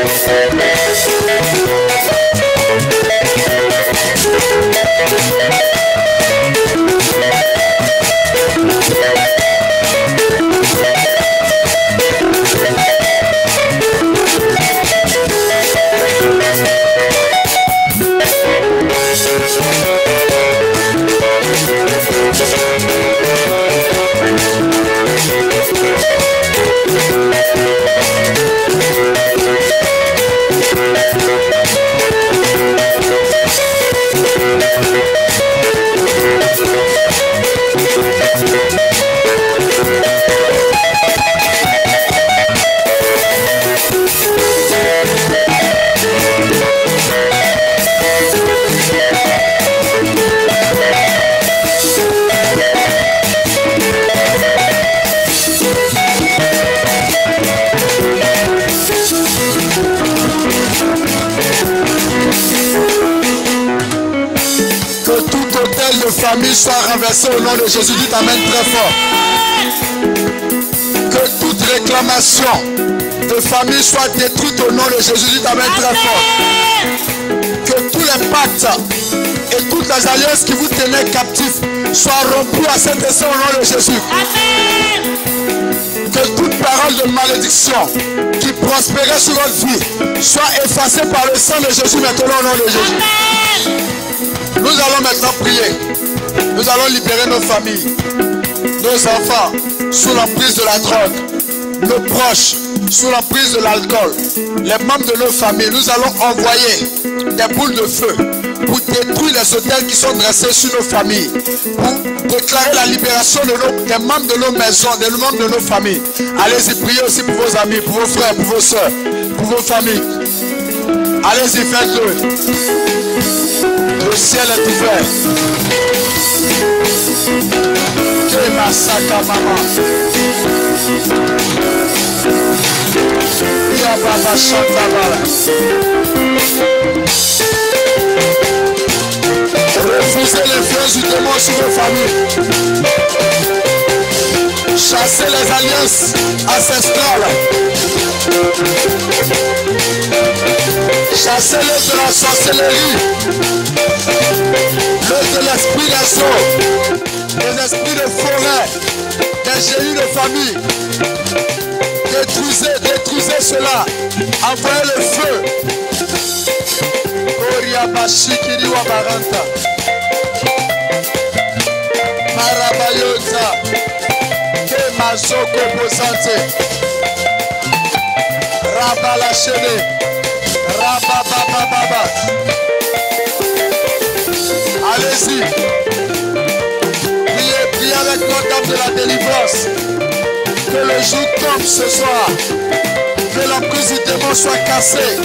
S1: De famille soit renversée au nom de Jésus. Dites amen très fort. Que toute réclamation de famille soit détruite au nom de Jésus. Dites amen très fort. Que tous les pactes et toutes les alliances qui vous tenaient captifs soient rompus à cet instant au nom de Jésus. Que toute parole de malédiction qui prospérait sur votre vie soit effacée par le sang de Jésus maintenant au nom de Jésus. Nous allons maintenant prier. Nous allons libérer nos familles, nos enfants sous l'emprise de la drogue, nos proches sous l'emprise de l'alcool, les membres de nos familles. Nous allons envoyer des boules de feu pour détruire les hôtels qui sont dressés sur nos familles, pour déclarer la libération des membres de nos maisons, des membres de nos familles. Allez-y, priez aussi pour vos amis, pour vos frères, pour vos soeurs, pour vos familles. Allez-y, faites-le. Le ciel est ouvert. Que massacre maman. Ya baba chantabala. Refusez l'influence du démon sur vos familles. Chassez les alliances ancestrales. Chassez-les de la sorcellerie. De l'esprit des eaux, des esprits de forêt, des génies de famille. Détruisez cela. Envoyez le feu. Oriabashikiri Wabaranta. Marabayota. Kemazoko Posante. Rabalachene. Rababababa. Allez-y. Priez avec notre dame de la délivrance. Que le jour tombe ce soir. Que l'emprise du démon
S3: lions soient cassés.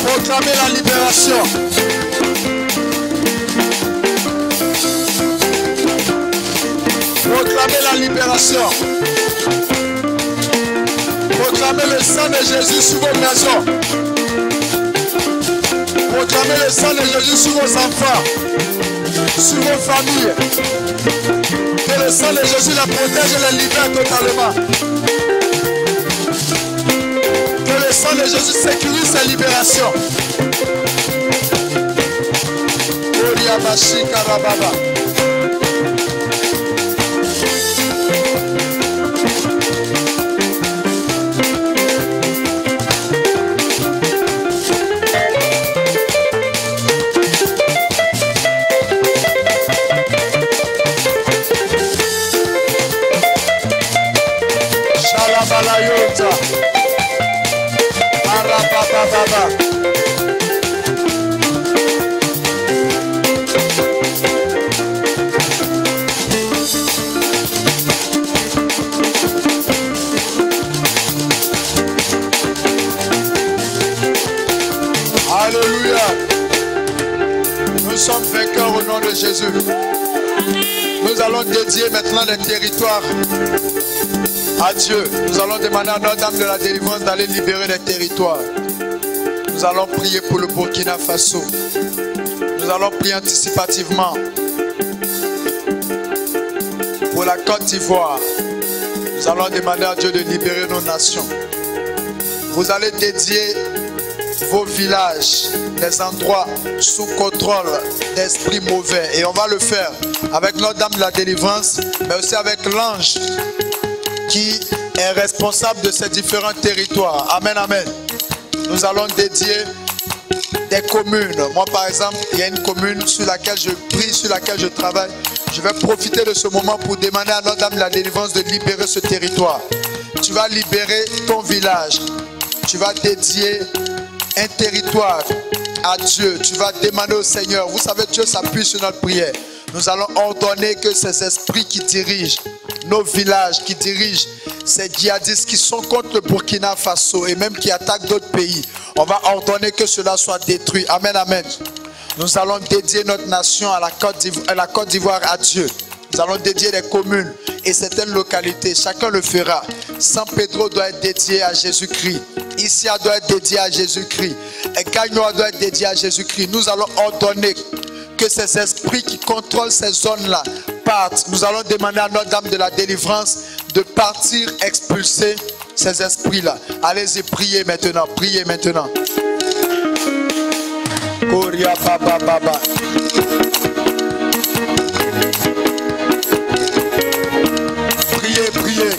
S3: Proclamez la libération. Proclamez la libération. Proclamez le sang de Jésus sur vos maisons. Proclamez le sang de Jésus sur vos enfants, sur vos familles. Que le sang de Jésus les protège et les libère totalement. Que le sang de Jésus sécurise sa libération. Shalabalayota. Arabababa. Alléluia. Nous sommes vainqueurs au nom de Jésus. Nous allons dédier maintenant les territoires à Dieu. Nous allons demander à Notre-Dame de la délivrance d'aller libérer les territoires. Nous allons prier pour le Burkina Faso. Nous allons prier anticipativement pour la Côte d'Ivoire. Nous allons demander à Dieu de libérer nos nations. Vous allez dédier vos villages, les endroits sous contrôle d'esprits mauvais. Et on va le faire avec Notre-Dame de la délivrance, mais aussi avec l'ange qui est responsable de ces différents territoires. Amen, amen. Nous allons dédier des communes. Moi, par exemple, il y a une commune sur laquelle je prie, sur laquelle je travaille. Je vais profiter de ce moment pour demander à Notre-Dame de la délivrance de libérer ce territoire. Tu vas libérer ton village. Tu vas dédier un territoire à Dieu. Tu vas demander au Seigneur. Vous savez, Dieu s'appuie sur notre prière. Nous allons ordonner que ces esprits qui dirigent nos villages, qui dirigent ces djihadistes qui sont contre le Burkina Faso et même qui attaquent d'autres pays, on va ordonner que cela soit détruit. Amen, amen. Nous allons dédier notre nation à la Côte d'Ivoire à Dieu. Nous allons dédier les communes et certaines localités. Chacun le fera. San Pedro doit être dédié à Jésus-Christ. Issia doit être dédié à Jésus-Christ. Et Gagnoa doit être dédié à Jésus-Christ. Nous allons ordonner que ces esprits qui contrôlent ces zones-là partent. Nous allons demander à Notre-Dame de la délivrance de partir expulser ces esprits-là. Allez-y, priez maintenant. Priez maintenant. Koria Baba Baba. Priez, priez.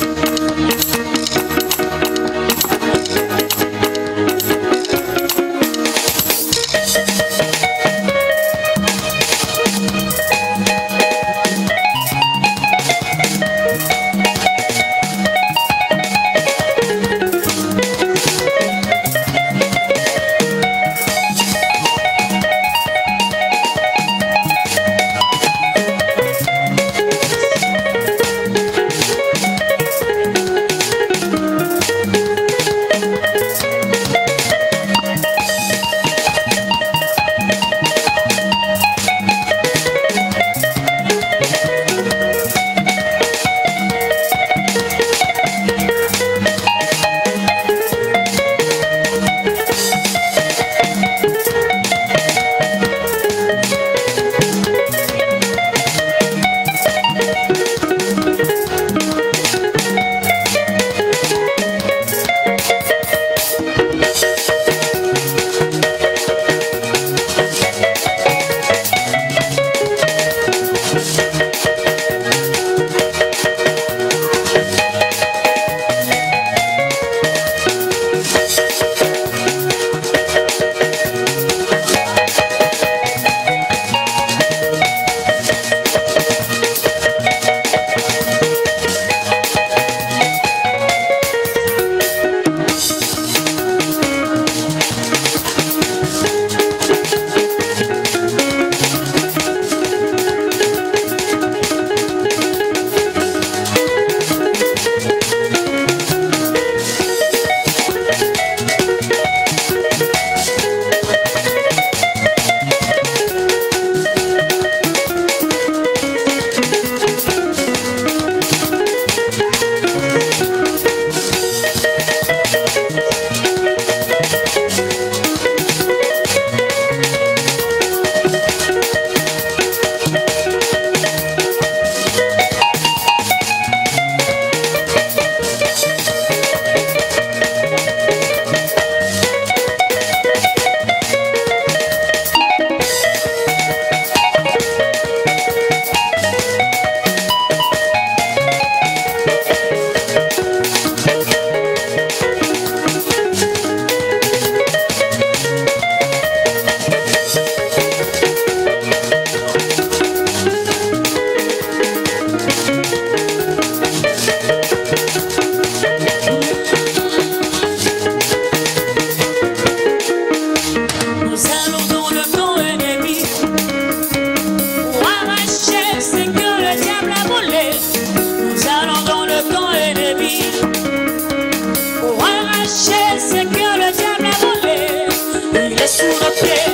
S2: sous nos pieds.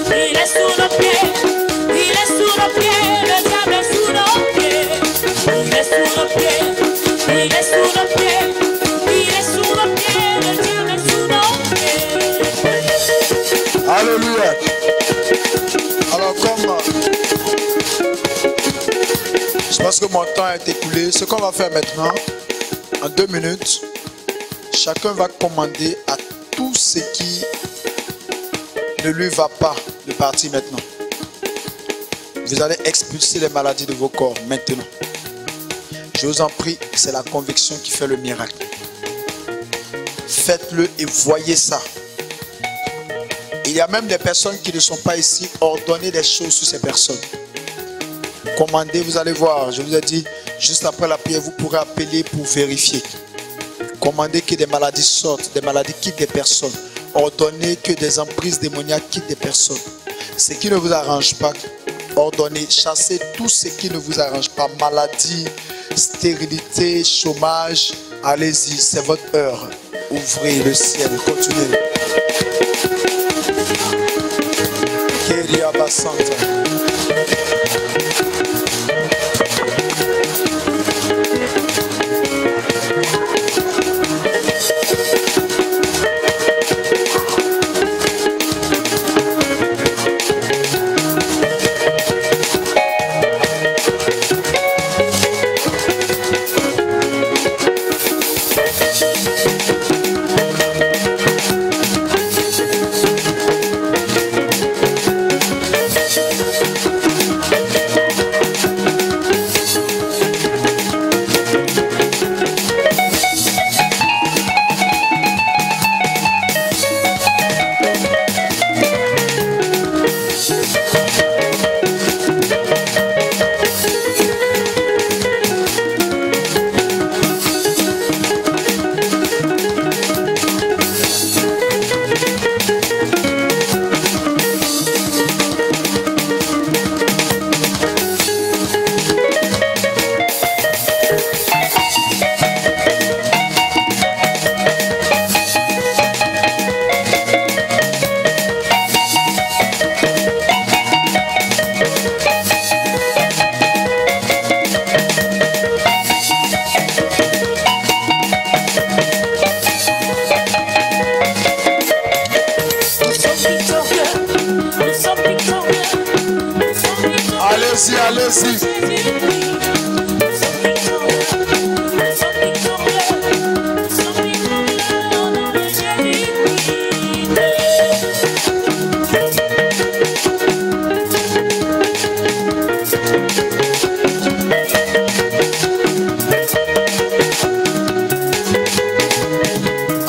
S2: Il est sous nos pieds. Il est sous nos pieds. Le diable est sous nos pieds. Il est sous nos pieds. Il est sous nos pieds. Il est sous nos pieds. Le diable est sous nos pieds.
S3: Alléluia. Alors comme je pense que mon temps a été écoulé, ce qu'on va faire maintenant, en 2 minutes, chacun va commander à tout ce qui ne lui va pas de partir maintenant. Vous allez expulser les maladies de vos corps maintenant. Je vous en prie, c'est la conviction qui fait le miracle. Faites-le et voyez ça. Il y a même des personnes qui ne sont pas ici, ordonnez des choses sur ces personnes. Commandez, vous allez voir, je vous ai dit, juste après la prière, vous pourrez appeler pour vérifier. Commandez que des maladies sortent, des maladies quittent des personnes. Ordonnez que des emprises démoniaques quittent des personnes. Ce qui ne vous arrange pas, ordonnez, chassez tout ce qui ne vous arrange pas. Maladie, stérilité, chômage, allez-y, c'est votre heure. Ouvrez le ciel, continuez. Kéria Basanta.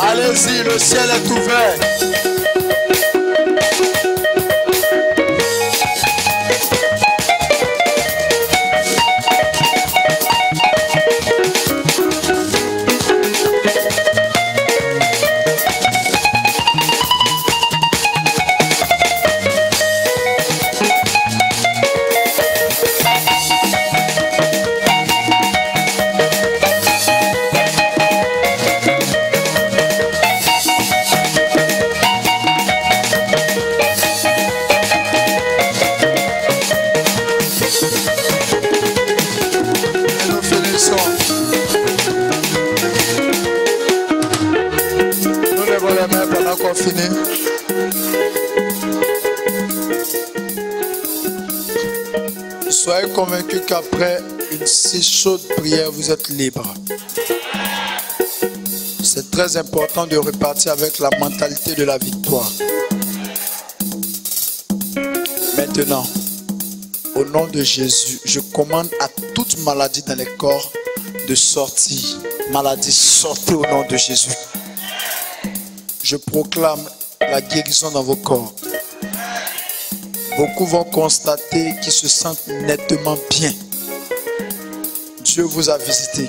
S3: Allez-y, le ciel est ouvert. Soyez convaincus qu'après une si chaude prière, vous êtes libre. C'est très important de repartir avec la mentalité de la victoire. Maintenant, au nom de Jésus, je commande à toute maladie dans les corps de sortir. Maladie, sortez au nom de Jésus. Je proclame la guérison dans vos corps. Beaucoup vont constater qu'ils se sentent nettement bien. Dieu vous a visité.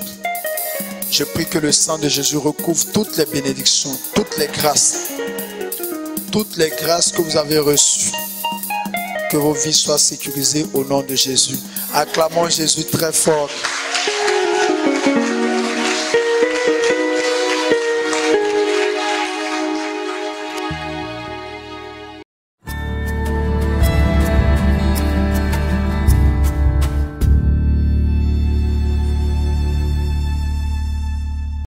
S3: Je prie que le sang de Jésus recouvre toutes les bénédictions, toutes les grâces que vous avez reçues. Que vos vies soient sécurisées au nom de Jésus. Acclamons Jésus très fort.